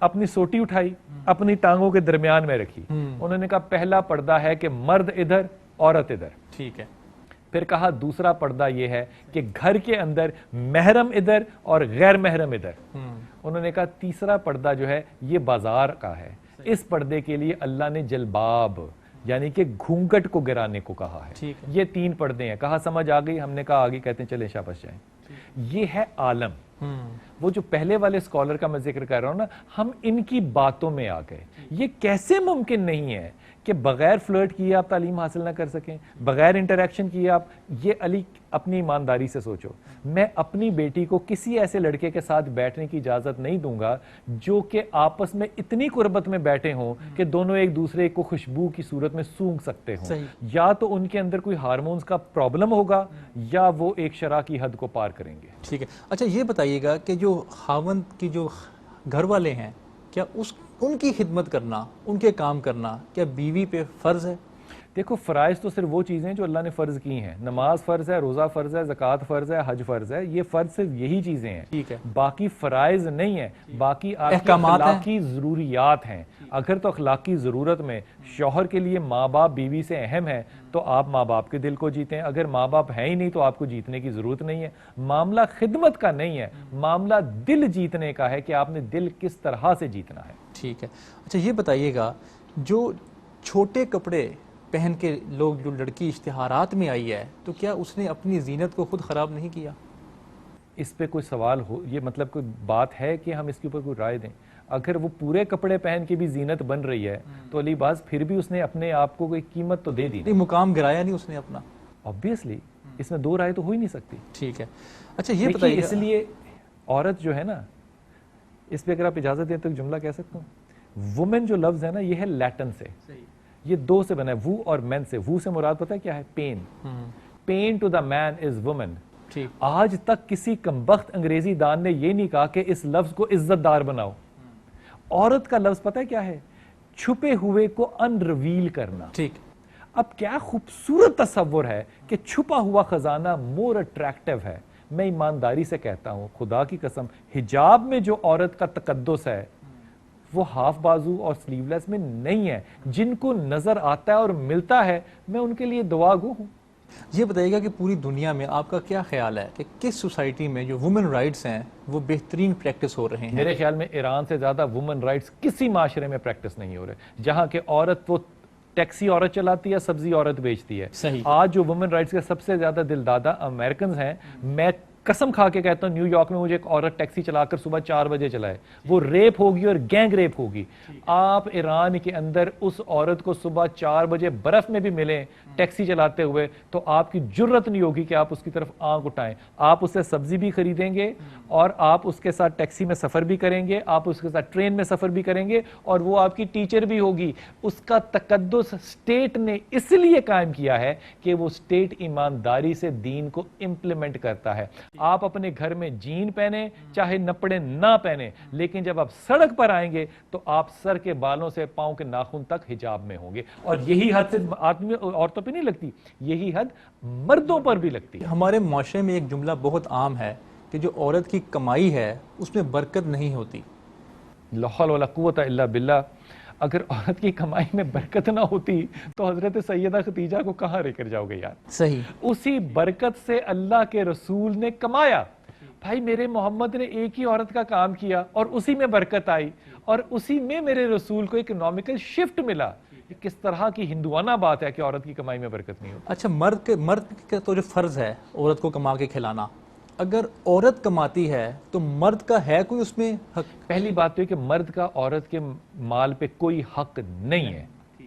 S2: اپنی سوٹی اٹھائی, اپنی ٹانگوں کے درمیان میں رکھی. انہوں نے کہا پہلا پردہ ہے کہ مرد ادھر عورت ادھر.
S1: ٹھیک ہے.
S2: پھر کہا دوسرا پردہ یہ ہے کہ گھر کے اندر محرم ادھر اور غیر محرم ادھر. انہوں نے کہا تیسرا پردہ جو ہے یہ بازار کا ہے, اس پردے کے لیے اللہ نے جلباب یعنی کہ گھونگٹ کو گرانے کو کہا ہے. یہ 3 پردے ہیں. کہا سمجھ آ گئی؟ ہم نے کہا آگے. کہتے ہیں چلیں شاباش جائیں. یہ ہے عالم. وہ جو پہلے والے اسکالر کا میں ذکر کر رہا ہوں نا, ہم ان کی باتوں میں آ گئے. یہ کیسے ممکن نہیں ہے کہ بغیر فلرٹ کیے آپ تعلیم حاصل نہ کر سکیں, بغیر انٹریکشن کیے آپ. یہ علی اپنی ایمانداری سے سوچو, میں اپنی بیٹی کو کسی ایسے لڑکے کے ساتھ بیٹھنے کی اجازت نہیں دوں گا جو کہ آپس میں اتنی قربت میں بیٹھے ہوں کہ دونوں ایک دوسرے کو خوشبو کی صورت میں سونگھ سکتے ہوں. یا تو ان کے اندر کوئی ہارمونز کا پرابلم ہوگا یا وہ ایک شرع کی حد کو پار کریں گے.
S1: ٹھیک ہے. اچھا یہ بتائیے گا کہ جو خاوند کی جو گھر والے ہیں, کیا ان کی خدمت کرنا, ان کے کام کرنا کیا بیوی پہ فرض ہے؟
S2: دیکھو فرائض تو صرف وہ چیزیں جو اللہ نے فرض کی ہیں. نماز فرض ہے, روزہ فرض ہے, زکوٰۃ فرض ہے, حج فرض ہے. یہ فرض صرف یہی چیزیں ہیں.
S1: ٹھیک ہے.
S2: باقی فرائض نہیں ہیں, باقی اخلاقی ضروریات ہیں. اگر تو اخلاقی ضرورت میں شوہر کے لیے ماں باپ بیوی سے اہم ہے تو آپ ماں باپ کے دل کو جیتیں. اگر ماں باپ ہیں ہی نہیں تو آپ کو جیتنے کی ضرورت نہیں ہے. معاملہ خدمت کا نہیں ہے, معاملہ دل جیتنے کا ہے کہ آپ نے دل کس طرح سے جیتنا ہے.
S1: ٹھیک ہے. اچھا یہ بتائیے گا, جو چھوٹے کپڑے پہن کے لوگ, جو لڑکی اشتہارات میں آئی ہے, تو کیا اس نے اپنی زینت کو خود خراب نہیں کیا؟
S2: اس پہ کوئی سوال ہو, یہ مطلب کوئی بات ہے کہ ہم اس کے اوپر کوئی رائے دیں؟ اگر وہ پورے کپڑے پہن کے بھی زینت بن رہی ہے تو علی باز پھر بھی اس نے اپنے آپ کو کوئی قیمت تو دے دی.
S1: نہیں, مقام گرایا نہیں اس نے اپنا.
S2: obviously اس میں 2 رائے تو ہو ہی نہیں سکتی.
S1: ٹھیک ہے. اچھا یہ بتائیے,
S2: اس لیے عورت جو ہے نا, اس پہ اگر آپ اجازت دیں تو ایک جملہ کہہ سکتا ہوں. وومن جو لفظ ہے نا, یہ ہے لیٹن سے, یہ 2 سے بنا ہے, وو اور مین سے. وو سے مراد پتہ ہے کیا ہے؟ Pen. Pen to the man is woman. آج تک کسی کمبخت انگریزی دان نے یہ نہیں کہا کہ اس لفظ کو عزت دار بناؤ. عورت کا لفظ پتہ ہے کیا ہے؟ چھپے ہوئے کو ان ریویل کرنا.
S1: ٹھیک.
S2: اب کیا خوبصورت تصور ہے کہ چھپا ہوا خزانہ مور اٹریکٹیو ہے. میں ایمانداری سے کہتا ہوں, خدا کی قسم, حجاب میں جو عورت کا تقدس ہے وہ ہاف بازو اور سلیو لیس میں نہیں ہے. جن کو نظر آتا ہے اور ملتا ہے, میں ان کے لیے دعا گو ہوں.
S1: یہ بتائیے گا کہ پوری دنیا میں آپ کا کیا خیال ہے کہ کس سوسائٹی میں جو وومن رائٹس ہیں وہ بہترین پریکٹس ہو رہے ہیں؟
S2: میرے خیال میں ایران سے زیادہ وومن رائٹس کسی معاشرے میں پریکٹس نہیں ہو رہے. جہاں کہ عورت وہ ٹیکسی عورت چلاتی ہے, سبزی عورت بیچتی ہے.
S1: صحیح.
S2: آج جو وومن رائٹس کے سب سے زیادہ دلدادہ امریکنز ہیں, میں قسم کھا کے کہتا ہوں نیو یارک میں مجھے ایک عورت ٹیکسی چلا کر صبح 4 بجے چلائے, وہ ریپ ہوگی اور گینگ ریپ ہوگی. آپ ایران کے اندر اس عورت کو صبح 4 بجے برف میں بھی ملیں ٹیکسی چلاتے ہوئے تو آپ کی جرت نہیں ہوگی کہ آپ اس کی طرف آنکھ اٹھائیں. آپ اس سے سبزی بھی خریدیں گے اور آپ اس کے ساتھ ٹیکسی میں سفر بھی کریں گے, آپ اس کے ساتھ ٹرین میں سفر بھی کریں گے, اور وہ آپ کی ٹیچر بھی ہوگی. اس کا تقدس اسٹیٹ نے اس لیے قائم کیا ہے کہ وہ اسٹیٹ ایمانداری سے دین کو امپلیمنٹ کرتا ہے. آپ اپنے گھر میں جین پہنے چاہے نپڑے نہ پہنے, لیکن جب آپ سڑک پر آئیں گے تو آپ سر کے بالوں سے پاؤں کے ناخن تک حجاب میں ہوں گے. اور یہی حد صرف عورتوں پہ نہیں لگتی, یہی حد مردوں پر بھی لگتی ہے.
S1: ہمارے معاشرے میں ایک جملہ بہت عام ہے کہ جو عورت کی کمائی ہے اس میں برکت نہیں ہوتی.
S2: لا حول ولا قوت الا باللہ. اگر عورت کی کمائی میں برکت نہ ہوتی تو حضرت سیدہ خدیجہ کو کہاں لے کر جاؤ گے یار؟
S1: صحیح.
S2: اسی برکت سے اللہ کے رسول نے کمایا. بھائی میرے محمد نے ایک ہی عورت کا کام کیا اور اسی میں برکت آئی, اور اسی میں میرے رسول کو اکنامیکل شفٹ ملا. یہ کس طرح کی ہندوانہ بات ہے کہ عورت کی کمائی میں برکت نہیں ہوتی؟
S1: اچھا, مرد کا تو جو فرض ہے عورت کو کما کے کھلانا, اگر عورت کماتی ہے تو مرد کا ہے کوئی اس میں حق؟
S2: پہلی بات تو یہ کہ مرد کا عورت کے مال پہ کوئی حق نہیں ہے.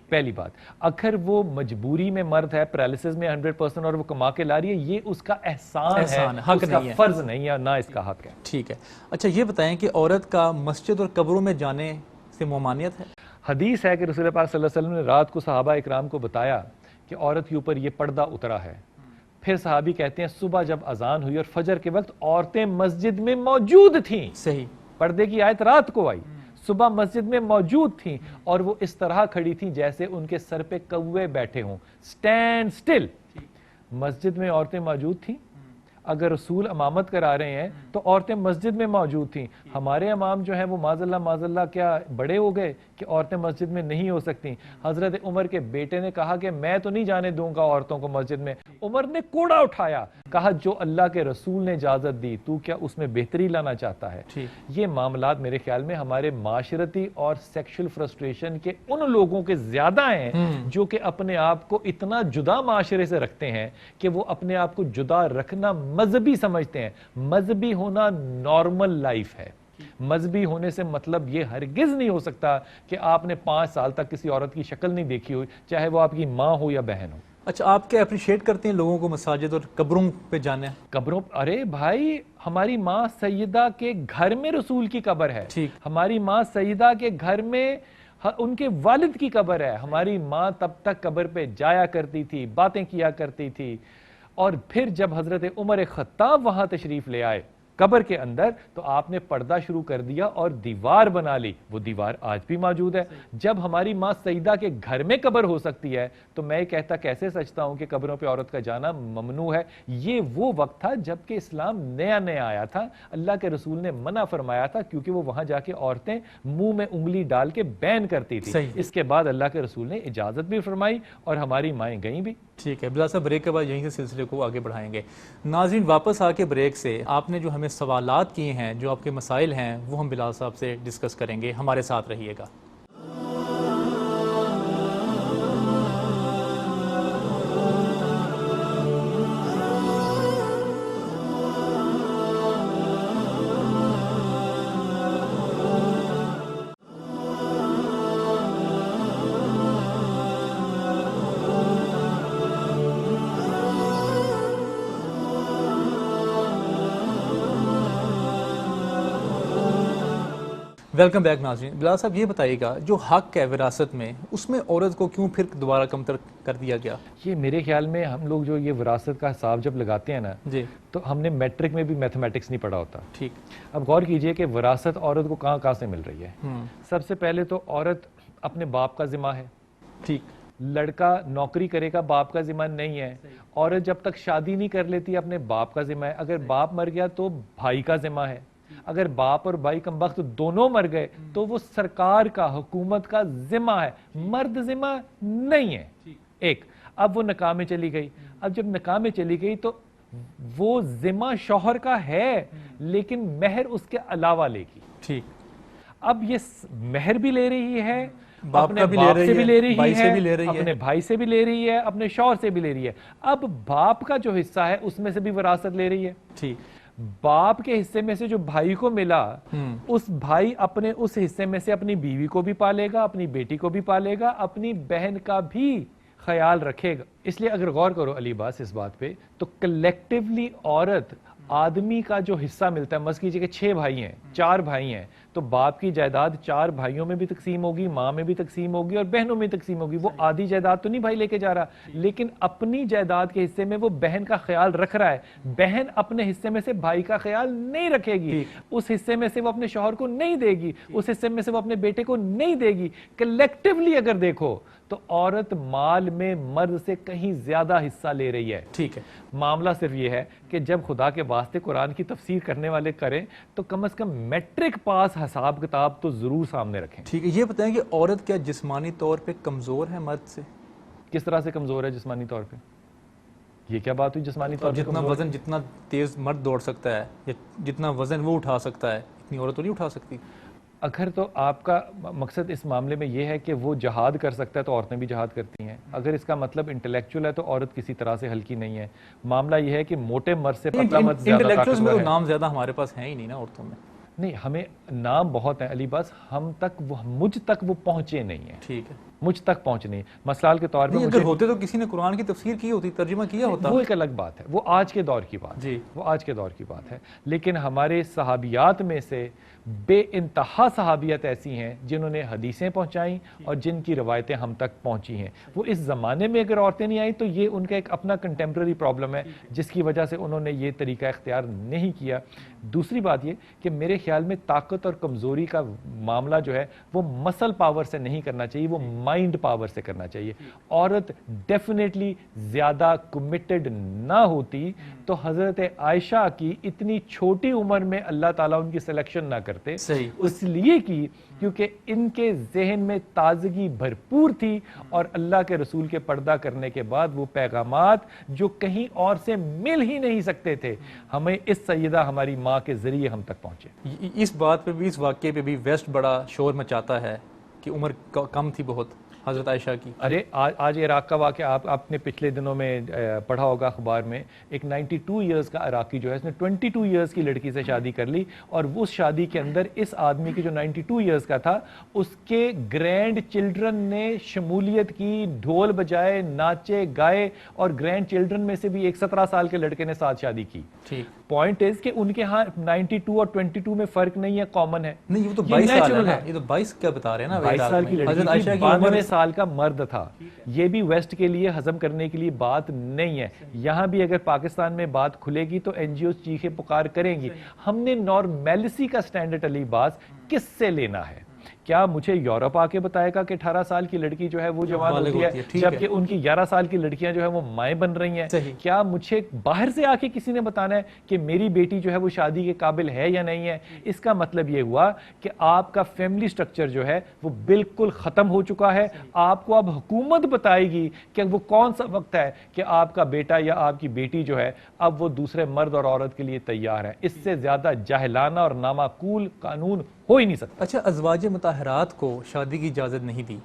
S2: پہلی بات. اگر وہ مجبوری میں مرد ہے, پیرالسس میں 100% اور وہ کما کے لا رہی ہے, یہ اس کا احسان ہے,
S1: حق
S2: اس کا
S1: نہیں ہے,
S2: فرض نہیں ہے, نہ اس کا حق ہے.
S1: ٹھیک ہے. اچھا یہ بتائیں کہ عورت کا مسجد اور قبروں میں جانے سے ممانعت ہے؟
S2: حدیث ہے کہ رسول پاک صلی اللہ علیہ وسلم نے رات کو صحابہ اکرام کو بتایا کہ عورت کے اوپر یہ پردہ اترا ہے. پھر صحابی کہتے ہیں صبح جب اذان ہوئی اور فجر کے وقت عورتیں مسجد میں موجود تھیں.
S1: صحیح.
S2: پردے کی آیت رات کو آئی, صبح مسجد میں موجود تھیں, اور وہ اس طرح کھڑی تھیں جیسے ان کے سر پہ کوے بیٹھے ہوں, اسٹینڈ سٹل. مسجد میں عورتیں موجود تھیں. اگر رسول امامت کرا رہے ہیں تو عورتیں مسجد میں موجود تھیں. ہمارے امام جو ہیں وہ معاذ اللہ کیا بڑے ہو گئے کہ عورتیں مسجد میں نہیں ہو سکتی؟ حضرت عمر کے بیٹے نے کہا کہ میں تو نہیں جانے دوں گا عورتوں کو مسجد میں. عمر نے کوڑا اٹھایا, کہا جو اللہ کے رسول نے اجازت دی تو کیا اس میں بہتری لانا چاہتا ہے؟ یہ معاملات میرے خیال میں ہمارے معاشرتی اور سیکشل فرسٹریشن کے ان لوگوں کے زیادہ ہیں جو کہ اپنے آپ کو اتنا جدا معاشرے سے رکھتے ہیں کہ وہ اپنے آپ کو جدا رکھنا مذہبی سمجھتے ہیں. مذہبی ہونا نارمل لائف ہے. مذہبی ہونے سے مطلب یہ ہرگز نہیں ہو سکتا کہ آپ نے 5 سال تک کسی عورت کی شکل نہیں دیکھی ہوئی, چاہے وہ آپ کی ماں ہو یا بہن ہو.
S1: اچھا آپ کیا اپریشیٹ کرتے ہیں لوگوں کو مساجد اور قبروں پہ جانے؟
S2: قبروں, ارے بھائی ہماری ماں سیدہ کے گھر میں رسول کی قبر ہے. ہماری ماں سیدہ کے گھر میں ان کے والد کی قبر ہے. ہماری ماں تب تک قبر پہ جایا کرتی تھی, باتیں کیا کرتی تھی, اور پھر جب حضرت عمر خطاب وہاں تشریف لے آئے قبر کے اندر تو آپ نے پردہ شروع کر دیا اور دیوار بنا لی. وہ دیوار آج بھی موجود ہے. جب ہماری ماں سیدہ کے گھر میں قبر ہو سکتی ہے تو میں کہتا کیسے سچتا ہوں کہ قبروں پہ عورت کا جانا ممنوع ہے. یہ وہ وقت تھا جب کہ اسلام نیا نیا آیا تھا. اللہ کے رسول نے منع فرمایا تھا کیونکہ وہ وہاں جا کے عورتیں منہ میں انگلی ڈال کے بین کرتی تھی. اس کے بعد اللہ کے رسول نے اجازت بھی فرمائی اور ہماری مائیں گئیں بھی.
S1: ٹھیک ہے, بلال صاحب بریک کے بعد یہیں سے سلسلے کو آگے بڑھائیں گے. ناظرین واپس آ کے بریک سے آپ نے جو ہمیں سوالات کیے ہیں, جو آپ کے مسائل ہیں, وہ ہم بلال صاحب سے ڈسکس کریں گے. ہمارے ساتھ رہیے گا. ویلکم بیک ناظرین. بلال صاحب یہ بتائیے گا جو حق ہے وراثت میں, اس میں عورت کو کیوں پھر دوبارہ کمتر کر دیا گیا؟
S2: یہ میرے خیال میں ہم لوگ جو یہ وراثت کا حساب جب لگاتے ہیں نا
S1: جی,
S2: تو ہم نے میٹرک میں بھی میتھمیٹکس نہیں پڑھا ہوتا.
S1: ٹھیک.
S2: اب غور کیجئے کہ وراثت عورت کو کہاں کہاں سے مل رہی ہے. سب سے پہلے تو عورت اپنے باپ کا ذمہ ہے.
S1: ٹھیک.
S2: لڑکا نوکری کرے گا, باپ کا ذمہ نہیں ہے. عورت جب تک شادی نہیں کر لیتی اپنے باپ کا ذمہ ہے. اگر باپ مر گیا تو بھائی کا ذمہ ہے. اگر باپ اور بھائی کمبخت دونوں مر گئے تو وہ سرکار کا, حکومت کا ذمہ ہے, مرد ذمہ نہیں ہے. ایک, اب وہ نکاح میں چلی گئی. اب جب نکاح میں چلی گئی تو وہ ذمہ شوہر کا ہے لیکن مہر اس کے علاوہ لے گی.
S1: ٹھیک.
S2: اب یہ مہر بھی لے رہی ہے,
S1: اپنے
S2: باپ سے بھی لے رہی ہے,
S1: اپنے
S2: اپنے بھائی سے بھی لے رہی ہے, اپنے شوہر سے بھی لے رہی ہے. اب باپ کا جو حصہ ہے اس میں سے بھی وراثت لے رہی ہے.
S1: ٹھیک.
S2: باپ کے حصے میں سے جو بھائی کو ملا اس بھائی اپنے اس حصے میں سے اپنی بیوی کو بھی پالے گا, اپنی بیٹی کو بھی پالے گا, اپنی بہن کا بھی خیال رکھے گا. اس لیے اگر غور کرو علی باس اس بات پہ تو کلیکٹیولی عورت آدمی کا جو حصہ ملتا ہے, مثلا کیجئے کہ 6 بھائی ہیں, 4 بھائی ہیں, تو باپ کی جائیداد 4 بھائیوں میں بھی تقسیم ہوگی, ماں میں بھی تقسیم ہوگی اور بہنوں میں تقسیم ہوگی. وہ آدھی جائیداد تو نہیں بھائی لے کے جا رہا, لیکن اپنی جائیداد کے حصے میں وہ بہن کا خیال رکھ رہا ہے. بہن اپنے حصے میں سے بھائی کا خیال نہیں رکھے گی, اس حصے میں سے وہ اپنے شوہر کو نہیں دے گی, اس حصے میں سے وہ اپنے بیٹے کو نہیں دے گی. کلیکٹیولی اگر دیکھو تو عورت مال میں مرد سے کہیں زیادہ حصہ لے رہی ہے.
S1: ٹھیک ہے.
S2: معاملہ صرف یہ ہے کہ جب خدا کے واسطے قرآن کی تفسیر کرنے والے کریں تو کم از کم میٹرک پاس حساب کتاب تو ضرور سامنے رکھیں.
S1: ٹھیک ہے. یہ بتائیں کہ عورت کیا جسمانی طور پہ کمزور ہے مرد سے؟
S2: کس طرح سے کمزور ہے جسمانی طور پہ؟ یہ کیا بات ہوئی جسمانی طور پہ؟
S1: جتنا وزن جتنا تیز مرد دوڑ سکتا ہے یا جتنا وزن وہ اٹھا سکتا ہے اتنی عورت تو نہیں اٹھا سکتی.
S2: اگر تو آپ کا مقصد اس معاملے میں یہ ہے کہ وہ جہاد کر سکتا ہے تو عورتیں بھی جہاد کرتی ہیں. اگر اس کا مطلب انٹلیکچوئل ہے تو عورت کسی طرح سے ہلکی نہیں ہے. معاملہ یہ ہے کہ موٹے مرد سے پتلا مرد زیادہ
S1: انٹلیکچوئلز میں
S2: طاقتور
S1: تو
S2: ہے.
S1: نام زیادہ ہمارے پاس ہیں ہی نہیں نا عورتوں میں.
S2: نہیں, ہمیں نام بہت ہیں علی باس, ہم تک وہ مجھ تک وہ پہنچے نہیں ہیں.
S1: ٹھیک ہے.
S2: مجھ تک پہنچنی ہے. مثال کے طور پہ
S1: اگر ہوتے تو کسی نے قرآن کی تفسیر کی ہوتی, ترجمہ کیا ہوتا.
S2: وہ ایک الگ بات ہے, وہ آج کے دور کی بات ہے, وہ آج کے دور کی بات ہے. لیکن ہمارے صحابیات میں سے بے انتہا صحابیت ایسی ہیں جنہوں نے حدیثیں پہنچائیں اور جن کی روایتیں ہم تک پہنچی ہیں. وہ اس زمانے میں اگر عورتیں نہیں آئیں تو یہ ان کا ایک اپنا کنٹمپرری پرابلم ہے جس کی وجہ سے انہوں نے یہ طریقہ اختیار نہیں کیا. دوسری بات یہ کہ میرے خیال میں طاقت اور کمزوری کا معاملہ جو ہے وہ مسل پاور سے نہیں کرنا چاہیے, وہ مائنڈ پاور سے کرنا چاہیے. عورت ڈیفینیٹلی زیادہ کمیٹڈ نہ ہوتی تو حضرت عائشہ کی اتنی چھوٹی عمر میں اللہ تعالیٰ ان کی سلیکشن نہ کرتے. اس لیے کی کیونکہ ان کے ذہن میں تازگی بھرپور تھی اور اللہ کے رسول کے پردہ کرنے کے بعد وہ پیغامات جو کہیں اور سے مل ہی نہیں سکتے تھے ہمیں اس سیدہ ہماری ماں کے ذریعے ہم تک پہنچے.
S1: اس بات پہ بھی, اس واقعے پہ بھی ویسٹ بڑا شور مچاتا ہے کہ عمر کم تھی بہت حضرت عائشہ کی.
S2: ارے آج عراق کا واقعہ آپ نے پچھلے دنوں میں پڑھا ہوگا اخبار میں, ایک 92 ایئرز کا عراقی جو ہے اس نے 22 ایئرز کی لڑکی سے شادی کر لی اور اس شادی کے اندر اس آدمی کی جو 92 ایئرز کا تھا اس کے گرینڈ چلڈرن نے شمولیت کی, ڈھول بجائے, ناچے گائے, اور گرینڈ چلڈرن میں سے بھی ایک 17 سال کے لڑکے نے ساتھ شادی کی. پوائنٹ از کہ ان کے ہاں 92 اور 22 میں فرق نہیں ہے, کامن ہے.
S1: نہیں یہ تو 22 سال ہے, یہ تو 22 کیا بتا رہے ہیں نا,
S2: 22 سال کی لڑکی 92 سال کا مرد تھا. یہ بھی ویسٹ کے لیے ہضم کرنے کے لیے بات نہیں ہے. یہاں بھی اگر پاکستان میں بات کھلے گی تو این جی اوز چیخے پکار کریں گی. ہم نے نارمیلسی کا سٹینڈرڈ علی باز کس سے لینا ہے؟ کیا مجھے یورپ آ کے بتائے گا کہ 18 سال کی لڑکی جو ہے وہ جوان ہوتی ہے جبکہ ان کی 11 سال کی لڑکیاں جو ہے وہ مائیں بن رہی ہیں؟ کیا مجھے باہر سے آ کے کسی نے بتانا ہے کہ میری بیٹی جو ہے وہ شادی کے قابل ہے یا نہیں ہے؟ اس کا مطلب یہ ہوا کہ آپ کا فیملی سٹرکچر جو ہے وہ بالکل ختم ہو چکا ہے. آپ کو اب حکومت بتائے گی کہ وہ کون سا وقت ہے کہ آپ کا بیٹا یا آپ کی بیٹی جو ہے اب وہ دوسرے مرد اور عورت کے لیے تیار ہے. اس سے زیادہ جاہلانہ اور نامعقول قانون ہو ہی نہیں سکتا.
S1: اچھا, ازواج مطہرات کو شادی کی اجازت نہیں دی,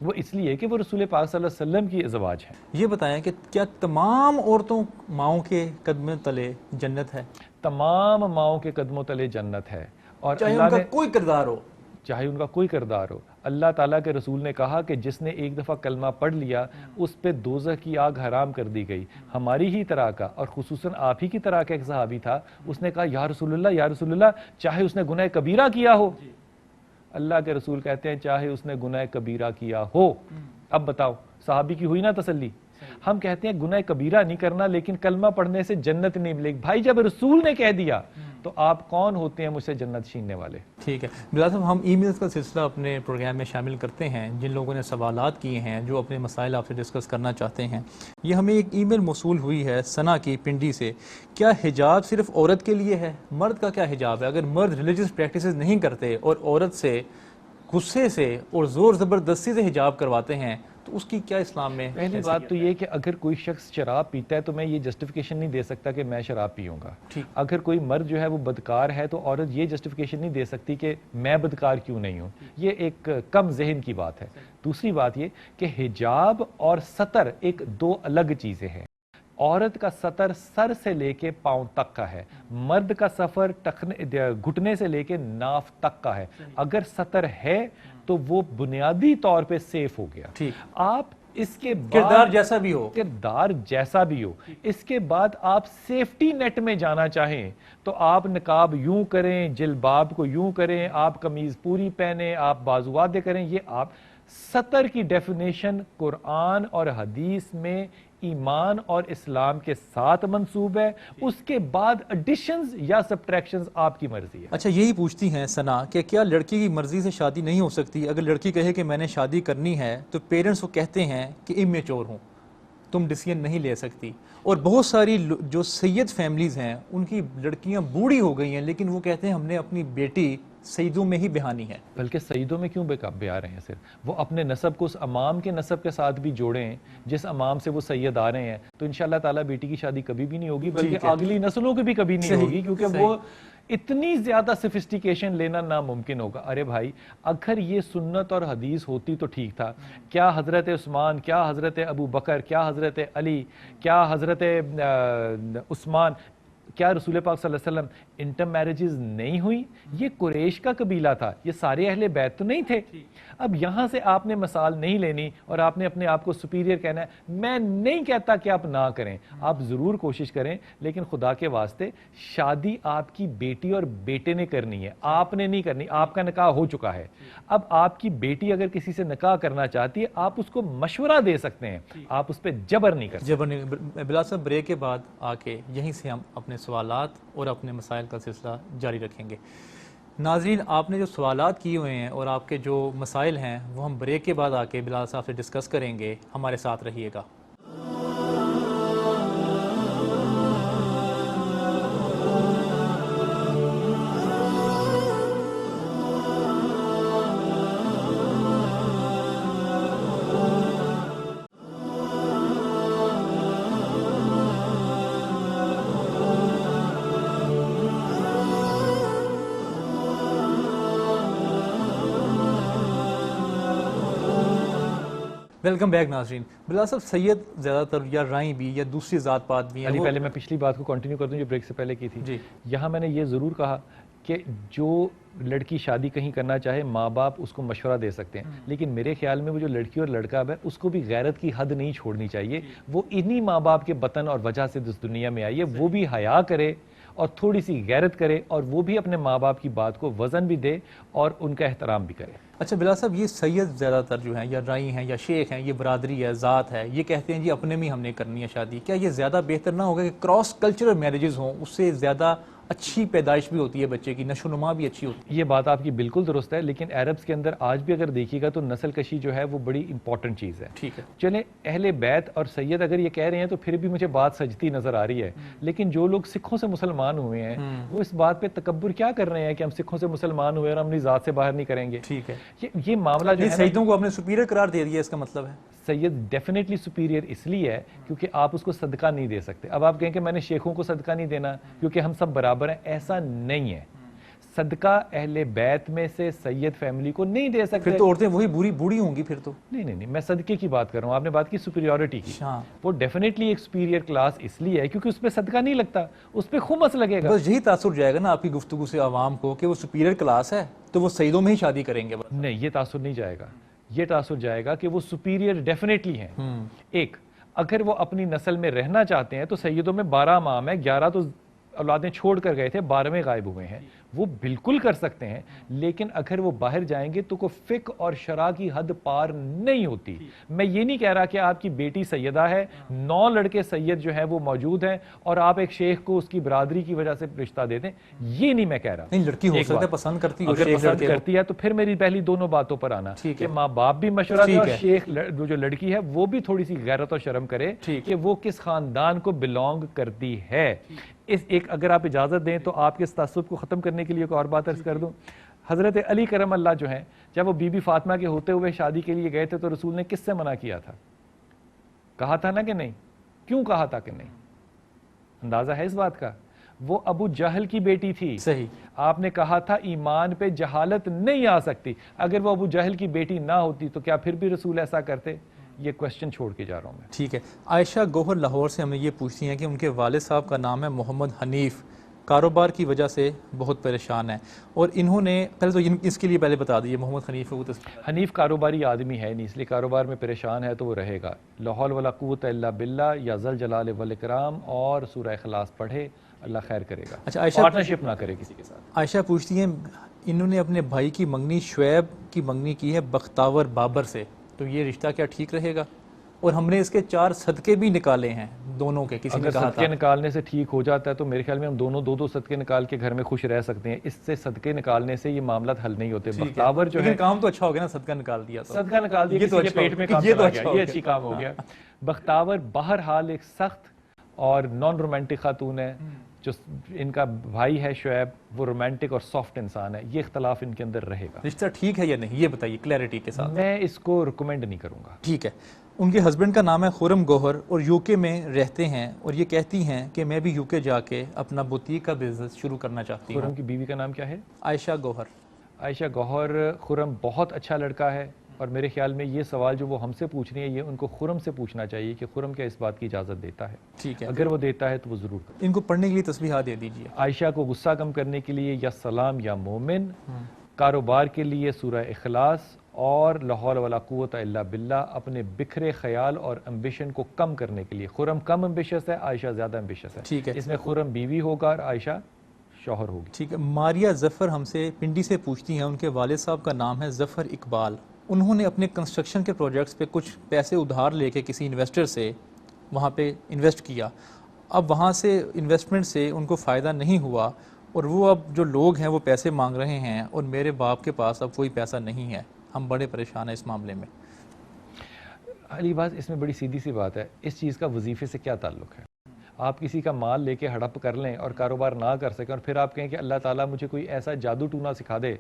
S2: وہ اس لیے کہ وہ رسول پاک صلی اللہ علیہ وسلم کی ازواج ہیں.
S1: یہ بتائیں کہ کیا تمام عورتوں ماؤں کے قدموں تلے جنت ہے؟
S2: تمام ماؤں کے قدموں تلے جنت ہے, اور
S1: چاہے ان کا کوئی کردار ہو,
S2: چاہے ان کا کوئی کردار ہو. اللہ تعالیٰ کے رسول نے کہا کہ جس نے ایک دفعہ کلمہ پڑھ لیا اس پہ دوزخ کی آگ حرام کر دی گئی. ہماری ہی طرح کا اور خصوصاً آپ ہی کی طرح کا ایک صحابی تھا, اس نے کہا یا رسول اللہ چاہے اس نے گناہ کبیرہ کیا ہو. اللہ کے رسول کہتے ہیں چاہے اس نے گناہ کبیرہ کیا ہو. اب بتاؤ, صحابی کی ہوئی نا تسلی. ہم کہتے ہیں گناہ کبیرہ نہیں کرنا لیکن کلمہ پڑھنے سے جنت نہیں ملے گی. بھائی جب رسول نے کہہ دیا تو آپ کون ہوتے ہیں مجھ سے جنت چھیننے والے؟
S1: ٹھیک ہے بلال صاحب, ہم ای میلز کا سلسلہ اپنے پروگرام میں شامل کرتے ہیں. جن لوگوں نے سوالات کیے ہیں, جو اپنے مسائل آپ سے ڈسکس کرنا چاہتے ہیں, یہ ہمیں ایک ای میل موصول ہوئی ہے ثنا کی پنڈی سے. کیا حجاب صرف عورت کے لیے ہے؟ مرد کا کیا حجاب ہے؟ اگر مرد ریلیجیس پریکٹسز نہیں کرتے اور عورت سے غصے سے اور زور زبردستی سے حجاب کرواتے ہیں تو اس کی کیا اسلام میں؟
S2: پہلی بات تو یہ کہ اگر کوئی شخص شراب پیتا ہے تو میں یہ جسٹیفیکیشن نہیں دے سکتا کہ میں شراب پیوں گا. اگر کوئی مرد جو ہے وہ بدکار ہے تو عورت یہ جسٹیفیکیشن نہیں دے سکتی کہ میں بدکار کیوں نہیں ہوں. یہ ایک کم ذہن کی بات ہے. دوسری بات یہ کہ حجاب اور ستر ایک دو الگ چیزیں ہیں. عورت کا ستر سر سے لے کے پاؤں تک کا ہے, مرد کا سفر گھٹنے سے لے کے ناف تک کا ہے. اگر ستر ہے تو وہ بنیادی طور پہ سیف ہو گیا. آپ اس کے
S1: کردار جیسا بھی ہو,
S2: کردار جیسا بھی ہو, اس کے بعد آپ سیفٹی نیٹ میں جانا چاہیں تو آپ نقاب یوں کریں, جلباب کو یوں کریں, آپ قمیض پوری پہنیں, آپ بازوادے کریں. یہ آپ ستر کی ڈیفینیشن قرآن اور حدیث میں ایمان اور اسلام کے ساتھ منسوب ہے. اس کے بعد ایڈیشنز یا سبٹریکشنز آپ کی مرضی ہے.
S1: اچھا, یہی پوچھتی ہیں ثنا کہ کیا لڑکی کی مرضی سے شادی نہیں ہو سکتی؟ اگر لڑکی کہے کہ میں نے شادی کرنی ہے تو پیرنٹس کو کہتے ہیں کہ امیچور ہوں, تم ڈیسیژن نہیں لے سکتی. اور بہت ساری جو سید فیملیز ہیں ان کی لڑکیاں بوڑھی ہو گئی ہیں لیکن وہ کہتے ہیں ہم نے اپنی بیٹی سیدوں میں ہی بہانی ہے.
S2: بلکہ سیدوں میں کیوں بہا رہے ہیں؟ صرف وہ اپنے نسب کو اس امام کے نسب کے ساتھ بھی جوڑیں جس امام سے وہ سید آ رہے ہیں, تو انشاءاللہ تعالیٰ بیٹی کی شادی کبھی بھی نہیں ہوگی, بلکہ اگلی نسلوں کی بھی کبھی نہیں ہوگی, کیونکہ وہ اتنی زیادہ سفسٹیکیشن لینا ناممکن ہوگا. ارے بھائی, اگر یہ سنت اور حدیث ہوتی تو ٹھیک تھا. کیا حضرت عثمان, کیا حضرت ابو بکر, کیا حضرت علی, کیا حضرت عثمان کیا رسول پاک صلی اللہ علیہ وسلم انٹر میرجز نہیں ہوئی؟ یہ قریش کا قبیلہ تھا، یہ سارے اہل بیت تو نہیں تھے۔ اب یہاں سے آپ نے مثال نہیں لینی اور آپ نے اپنے آپ کو سپیریئر کہنا ہے۔ میں نہیں کہتا کہ آپ نہ کریں، آپ ضرور کوشش کریں، لیکن خدا کے واسطے شادی آپ کی بیٹی اور بیٹے نے کرنی ہے، آپ نے نہیں کرنی۔ آپ کا نکاح ہو چکا ہے، اب آپ کی بیٹی اگر کسی سے نکاح کرنا چاہتی ہے آپ اس کو مشورہ دے سکتے ہیں، آپ اس پہ جبر نہیں کر سکتے۔
S1: بلال صاحب بریک کے بعد آ کے یہیں سے ہم اپنے سوالات اور اپنے مسائل کا سلسلہ جاری رکھیں گے۔ ناظرین، آپ نے جو سوالات کیے ہوئے ہیں اور آپ کے جو مسائل ہیں وہ ہم بریک کے بعد آ کے بلال صاحب سے ڈسکس کریں گے، ہمارے ساتھ رہیے گا۔ ویلکم بیک ناظرین۔ بلال صاحب، سید زیادہ تر یا رائیں بھی یا دوسری ذات پات بھی ہیں،
S2: علی پہلے میں پچھلی بات کو کنٹینیو کر دوں جو بریک سے پہلے کی تھی
S1: جی۔
S2: یہاں میں نے یہ ضرور کہا کہ جو لڑکی شادی کہیں کرنا چاہے ماں باپ اس کو مشورہ دے سکتے ہیں، لیکن میرے خیال میں وہ جو لڑکی اور لڑکا ہے اس کو بھی غیرت کی حد نہیں چھوڑنی چاہیے۔ وہ انہی ماں باپ کے بطن اور وجہ سے اس دنیا میں آئی ہے، وہ بھی حیا کرے اور تھوڑی سی غیرت کرے اور وہ بھی اپنے ماں باپ کی بات کو وزن بھی دے اور ان کا احترام بھی کرے۔
S1: اچھا بلال صاحب، یہ سید زیادہ تر جو ہیں یا رائی ہیں یا شیخ ہیں، یہ برادری ہے، ذات ہے، یہ کہتے ہیں جی اپنے میں ہم نے کرنی ہے شادی، کیا یہ زیادہ بہتر نہ ہوگا کہ کراس کلچرل میرجز ہوں؟ اس سے زیادہ اچھی پیدائش بھی ہوتی ہے، بچے کی نشو و نما بھی اچھی ہوتی ہے۔
S2: یہ بات آپ کی بالکل درست ہے، لیکن عربز کے اندر آج بھی اگر دیکھیے گا تو نسل کشی جو ہے وہ بڑی امپورٹنٹ چیز ہے۔
S1: ٹھیک ہے،
S2: چلیں اہل بیت اور سید اگر یہ کہہ رہے ہیں تو پھر بھی مجھے بات سجتی نظر آ رہی ہے، لیکن جو لوگ سکھوں سے مسلمان ہوئے ہیں وہ اس بات پہ تکبر کیا کر رہے ہیں کہ ہم سکھوں سے مسلمان ہوئے اور ہم اپنی ذات سے باہر نہیں کریں گے۔
S1: ٹھیک ہے،
S2: یہ معاملہ جو ہے
S1: سیدوں کو اپنے سپیریئر قرار دے دیا، اس کا مطلب ہے
S2: سید ڈیفینیٹلی سپیریئر اس لیے ہے کیونکہ آپ اس کو صدقہ نہیں دے سکتے۔ اب آپ کہیں کہ میں نے شیخوں کو صدقہ نہیں دینا کیونکہ ہم سب برابر ہیں، ایسا نہیں ہے۔ صدقہ اہل بیت میں سے سید فیملی کو نہیں دے سکتے۔
S1: پھر تو عورتیں وہی بوڑھی ہوں گی پھر تو۔
S2: نہیں، میں صدقے کی بات کر رہا ہوں، آپ نے بات کی سپیریورٹی کی۔ وہ ڈیفینیٹلی ایک سپیریئر کلاس اس لیے ہے کیونکہ اس پہ صدقہ نہیں لگتا، اس پہ خمس لگے گا۔
S1: بس یہی تاثر جائے گا نا آپ کی گفتگو سے عوام کو کہ وہ سپیریئر کلاس ہے تو وہ سیدوں میں ہی شادی کریں گے۔
S2: نہیں، یہ تاثر نہیں جائے گا، یہ تاثر جائے گا کہ وہ سپیریئر ڈیفینیٹلی ہیں۔ ایک، اگر وہ اپنی نسل میں رہنا چاہتے ہیں تو سیدوں میں 12 امام ہیں، 11 تو اولادیں چھوڑ کر گئے تھے، 12ویں غائب ہوئے ہیں، وہ بالکل کر سکتے ہیں، لیکن اگر وہ باہر جائیں گے تو کوئی فقہ اور شرع کی حد پار نہیں ہوتی۔ میں یہ نہیں کہہ رہا کہ آپ کی بیٹی سیدہ ہے، 9 لڑکے سید جو ہیں وہ موجود ہیں اور آپ ایک شیخ کو اس کی برادری کی وجہ سے رشتہ دے دیں، یہ نہیں میں کہہ رہا۔
S1: نہیں، لڑکی ہو سکتا ہے پسند کرتی ہو،
S2: اگر پسند کرتی ہے تو پھر میری پہلی دونوں باتوں پر آنا کہ ماں باپ بھی مشورہ دے اور شیخ جو لڑکی ہے وہ بھی تھوڑی سی غیرت اور شرم کرے کہ وہ کس خاندان کو بلونگ کرتی ہے۔ ایک اگر آپ اجازت دیں تو آپ کے اس تعصب کو ختم کرنے کے لیے ایک اور بات عرض کر دوں۔ حضرت علی کرم اللہ جو ہیں، جب وہ بی بی فاطمہ کے ہوتے ہوئے شادی کے لیے گئے تھے تو رسول نے کس سے منع کیا تھا؟ کہا تھا نا کہ نہیں؟ کیوں کہا تھا کہ نہیں؟ اندازہ ہے اس بات کا؟ وہ ابو جہل کی بیٹی تھی۔
S1: صحیح،
S2: آپ نے کہا تھا ایمان پہ جہالت نہیں آ سکتی۔ اگر وہ ابو جہل کی بیٹی نہ ہوتی تو کیا پھر بھی رسول ایسا کرتے؟ یہ کوشچن چھوڑ کے جا رہا ہوں میں۔
S1: ٹھیک ہے۔ عائشہ گوہر لاہور سے ہمیں یہ پوچھتی ہیں کہ ان کے والد صاحب کا نام ہے محمد حنیف، کاروبار کی وجہ سے بہت پریشان ہیں، اور انہوں نے پہلے تو اس کے لیے پہلے بتا دیجیے محمد حنیف وہ
S2: حنیف کاروباری آدمی ہے نہیں، اس لیے کاروبار میں پریشان ہے تو وہ رہے گا۔ لا حول ولا قوت الا باللہ یا ذل جلال والاکرام اور سورہ اخلاص پڑھے، اللہ خیر کرے گا۔
S1: اچھا، عائشہ
S2: پارٹنرشپ نہ کرے کسی کے ساتھ۔
S1: عائشہ پوچھتی ہیں انہوں نے اپنے بھائی کی منگنی شعیب کی منگنی کی ہے بختاور بابر سے، تو یہ رشتہ کیا ٹھیک رہے گا؟ اور ہم نے اس کے 4 صدقے بھی نکالے ہیں دونوں کے، کسی نے
S2: اگر
S1: کہا
S2: صدقے نکالنے سے ٹھیک ہو جاتا ہے تو میرے خیال میں ہم دونوں 2 صدقے نکال کے گھر میں خوش رہ سکتے ہیں۔ اس سے صدقے نکالنے سے یہ معاملات حل نہیں ہوتے۔ بختاور جو ہے
S1: کام تو اچھا ہو گیا نا، صدقہ نکال دیا تو
S2: صدقہ نکال دیا، کسی کے پیٹ میں کام چلا گیا، یہ اچھی کام ہو گیا۔ بختاور بہرحال ایک سخت اور نان رومانٹک خاتون ہے، جو ان کا بھائی ہے شعیب وہ رومانٹک اور سافٹ انسان ہے، یہ اختلاف ان کے اندر رہے گا۔
S1: رشتہ ٹھیک ہے یا نہیں یہ بتائیے کلیئرٹی کے ساتھ۔
S2: میں اس کو ریکمینڈ نہیں کروں گا۔
S1: ٹھیک ہے۔ ان کے ہسبینڈ کا نام ہے خرم گوہر اور یو کے میں رہتے ہیں، اور یہ کہتی ہیں کہ میں بھی یو کے جا کے اپنا بوتیک کا بزنس شروع کرنا چاہتی ہوں۔
S2: خرم کی بیوی کا نام کیا ہے؟
S1: عائشہ گوہر۔
S2: عائشہ گوہر، خرم بہت اچھا لڑکا ہے، اور میرے خیال میں یہ سوال جو وہ ہم سے پوچھ رہی ہیں یہ ان کو خرم سے پوچھنا چاہیے کہ خرم کیا اس بات کی اجازت دیتا ہے.
S1: ٹھیک ہے,
S2: اگر وہ دیتا ہے تو وہ ضرور کرے.
S1: ان کو پڑھنے کے لیے تسبیحات دے دیجیے.
S2: عائشہ کو غصہ کم کرنے کے لیے یا سلام یا مومن, کاروبار کے لیے سورہ اخلاص, اور لا حول ولا قوت الا باللہ اپنے بکھرے خیال اور امبیشن کو کم کرنے کے لیے. خرم کم امبیشس ہے, عائشہ زیادہ امبیشس ہے.
S1: ٹھیک ہے,
S2: اس میں خرم بیوی ہوگا اور عائشہ شوہر ہوگی.
S1: ٹھیک ہے. ماریا ظفر ہم سے پنڈی سے پوچھتی ہیں, ان کے والد صاحب کا نام ہے ظفر اقبال. انہوں نے اپنے کنسٹرکشن کے پروجیکٹس پہ کچھ پیسے ادھار لے کے کسی انویسٹر سے وہاں پہ انویسٹ کیا. اب وہاں سے انویسٹمنٹ سے ان کو فائدہ نہیں ہوا, اور وہ اب جو لوگ ہیں وہ پیسے مانگ رہے ہیں, اور میرے باپ کے پاس اب کوئی پیسہ نہیں ہے. ہم بڑے پریشان ہیں اس معاملے میں.
S2: علی بات اس میں بڑی سیدھی سی بات ہے, اس چیز کا وظیفے سے کیا تعلق ہے؟ آپ کسی کا مال لے کے ہڑپ کر لیں اور کاروبار نہ کر سکیں, اور پھر آپ کہیں کہ اللہ تعالیٰ مجھے کوئی ایسا جادو ٹونا سکھا دے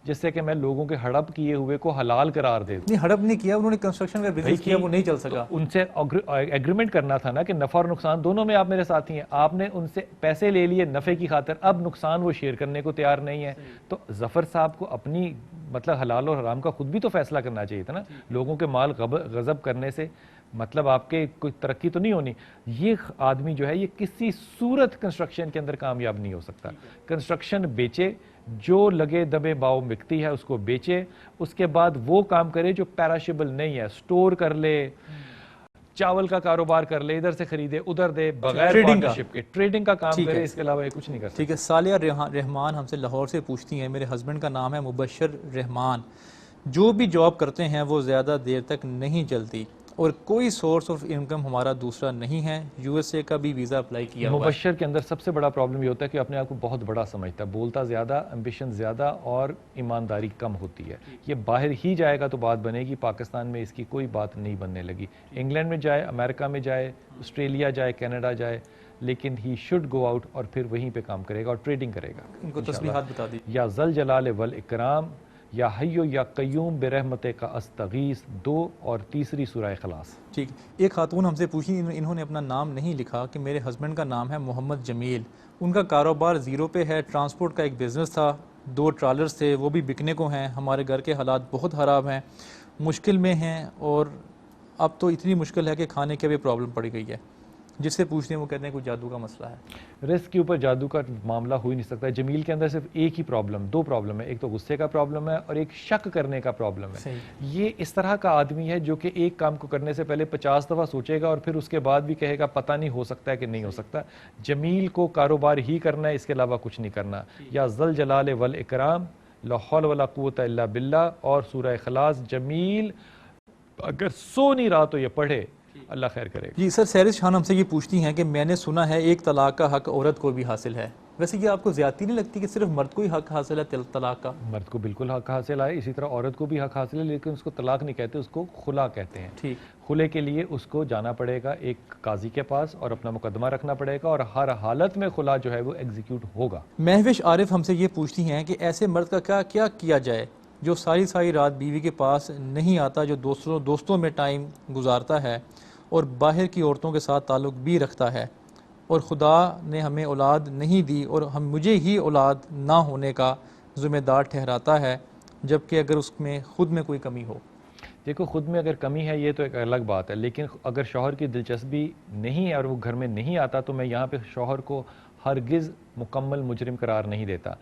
S2: جس سے کہ میں لوگوں کے ہڑپ کیے ہوئے کو حلال قرار دے دوں.
S1: نہیں, ہڑپ نہیں کیا, انہوں نے کنسٹرکشن کا بزنس کیا, وہ نہیں چل سکا.
S2: ان سے ایگریمنٹ کرنا تھا نا کہ نفع اور نقصان دونوں میں آپ میرے ساتھی ہیں. آپ نے ان سے پیسے لے لیے نفع کی خاطر, اب نقصان وہ شیئر کرنے کو تیار نہیں ہے. تو ظفر صاحب کو اپنی مطلب حلال اور حرام کا خود بھی تو فیصلہ کرنا چاہیے تھا نا. لوگوں کے مال غصب کرنے سے مطلب آپ کے کوئی ترقی تو نہیں ہونی. یہ آدمی جو ہے یہ کسی صورت کنسٹرکشن کے اندر کامیاب نہیں ہو سکتا. کنسٹرکشن بیچے, جو لگے دبے باؤ بکتی ہے اس کو بیچے, اس کے بعد وہ کام کرے جو پیراشیبل نہیں ہے, سٹور کر لے, چاول کا کاروبار کر لے, ادھر سے خریدے ادھر دے, بغیر پارٹنرشپ کے ٹریڈنگ کا کام کرے, اس کے علاوہ یہ کچھ نہیں کر سکتا.
S1: ٹھیک ہے. سالیہ رحمان ہم سے لاہور سے پوچھتی ہیں, میرے ہسبینڈ کا نام ہے مبشر رحمان, جو بھی جاب کرتے ہیں وہ زیادہ دیر تک نہیں چلتی, اور کوئی سورس آف انکم ہمارا دوسرا نہیں ہے. یو ایس اے کا بھی ویزا اپلائی کیا ہوا ہے.
S2: مبشر کے اندر سب سے بڑا پرابلم یہ ہوتا ہے کہ اپنے آپ کو بہت بڑا سمجھتا ہے, بولتا زیادہ, امبیشن زیادہ, اور ایمانداری کم ہوتی ہے. یہ باہر ہی جائے گا تو بات بنے گی. پاکستان میں اس کی کوئی بات نہیں بننے لگی. انگلینڈ میں جائے, امریکہ میں جائے, آسٹریلیا جائے, کینیڈا جائے, لیکن ہی شوڈ گو آؤٹ اور پھر وہیں پہ کام کرے گا اور ٹریڈنگ کرے گا.
S1: ان کو تسبیحات بتا دی.
S2: یا ذل جلال والاکرام, یا حیو یا قیوم برحمت کا استغیث, 2 اور تیسری سورہ اخلاص.
S1: ٹھیک. ایک خاتون ہم سے پوچھی, انہوں نے اپنا نام نہیں لکھا, کہ میرے ہسبینڈ کا نام ہے محمد جمیل, ان کا کاروبار زیرو پہ ہے. ٹرانسپورٹ کا ایک بزنس تھا, 2 ٹرالرز تھے, وہ بھی بکنے کو ہیں. ہمارے گھر کے حالات بہت خراب ہیں, مشکل میں ہیں, اور اب تو اتنی مشکل ہے کہ کھانے کی بھی پرابلم پڑ گئی ہے. جس سے پوچھتے ہیں وہ کہتے ہیں کوئی جادو کا مسئلہ ہے.
S2: رزق کے اوپر جادو کا معاملہ ہو ہی نہیں سکتا. جمیل کے اندر صرف ایک ہی پرابلم, 2 پرابلم ہے, ایک تو غصے کا پرابلم ہے اور ایک شک کرنے کا پرابلم ہے. یہ اس طرح کا آدمی ہے جو کہ ایک کام کو کرنے سے پہلے 50 دفعہ سوچے گا اور پھر اس کے بعد بھی کہے گا پتہ نہیں ہو سکتا ہے کہ نہیں ہو سکتا. جمیل کو کاروبار ہی کرنا ہے, اس کے علاوہ کچھ نہیں کرنا. یا ذل جلال والاکرام, لا حول ولا قوت الا باللہ, اور سورہ اخلاص. جمیل اگر سو نہیں رہا تو یہ پڑھے, اللہ خیر کرے.
S1: جی سر, سیرس خان ہم سے یہ پوچھتی ہیں کہ میں نے سنا ہے ایک طلاق کا حق عورت کو بھی حاصل ہے. ویسے یہ آپ کو زیادتی نہیں لگتی کہ صرف مرد کو ہی حق حاصل ہے طلاق کا؟
S2: مرد کو بالکل حق حاصل ہے, اسی طرح عورت کو بھی حق حاصل ہے, لیکن اس کو طلاق نہیں کہتے, اس کو خلا کہتے ہیں.
S1: ٹھیک.
S2: خلے کے لیے اس کو جانا پڑے گا ایک قاضی کے پاس اور اپنا مقدمہ رکھنا پڑے گا, اور ہر حالت میں خلا جو ہے وہ ایگزیکیوٹ ہوگا.
S1: مہوش عارف ہم سے یہ پوچھتی ہیں کہ ایسے مرد کا کیا کیا جائے جو ساری رات بیوی کے پاس نہیں آتا, جو دوستوں میں ٹائم گزارتا ہے اور باہر کی عورتوں کے ساتھ تعلق بھی رکھتا ہے, اور خدا نے ہمیں اولاد نہیں دی اور مجھے ہی اولاد نہ ہونے کا ذمہ دار ٹھہراتا ہے, جبکہ اگر اس میں خود میں کوئی کمی ہو.
S2: دیکھو, خود میں اگر کمی ہے یہ تو ایک الگ بات ہے, لیکن اگر شوہر کی دلچسپی نہیں ہے اور وہ گھر میں نہیں آتا تو میں یہاں پہ شوہر کو ہرگز مکمل مجرم قرار نہیں دیتا.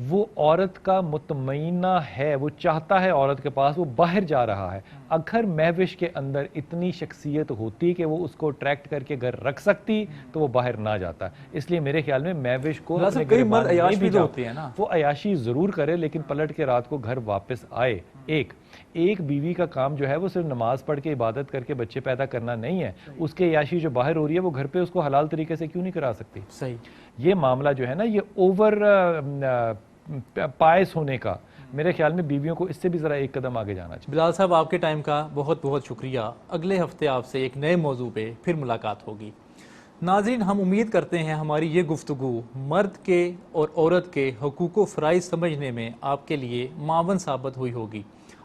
S2: وہ عورت کا مطمئنہ ہے, وہ چاہتا ہے عورت کے پاس, وہ باہر جا رہا ہے. اگر مہوش کے اندر اتنی شخصیت ہوتی کہ وہ اس کو اٹریکٹ کر کے گھر رکھ سکتی تو وہ باہر نہ جاتا. اس لیے میرے خیال میں مہوش کو وہ عیاشی ضرور کرے, لیکن پلٹ کے رات کو گھر واپس آئے. ایک بیوی کا کام جو ہے وہ صرف نماز پڑھ کے عبادت کر کے بچے پیدا کرنا نہیں ہے. اس کے عیاشی جو باہر ہو رہی ہے وہ گھر پہ اس کو حلال طریقے سے کیوں نہیں کرا سکتی؟
S1: صحیح.
S2: یہ معاملہ جو ہے نا یہ اوور پائس ہونے کا, میرے خیال میں بیویوں کو اس سے بھی ذرا ایک قدم آگے جانا چاہیے.
S1: بلال صاحب, آپ کے ٹائم کا بہت بہت شکریہ. اگلے ہفتے آپ سے ایک نئے موضوع پہ پھر ملاقات ہوگی. ناظرین, ہم امید کرتے ہیں ہماری یہ گفتگو مرد کے اور عورت کے حقوق و فرائض سمجھنے میں آپ کے لیے معاون ثابت ہوئی ہوگی.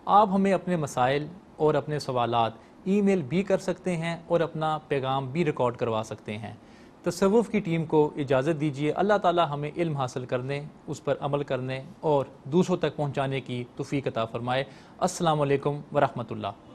S1: آپ ہمیں اپنے مسائل اور اپنے سوالات ای میل بھی کر سکتے ہیں اور اپنا پیغام بھی ریکارڈ کروا سکتے ہیں. تصوف کی ٹیم کو اجازت دیجیے. اللہ تعالی ہمیں علم حاصل کرنے، اس پر عمل کرنے اور دوسروں تک پہنچانے کی توفیق عطا فرمائے. السلام علیکم ورحمۃ اللہ.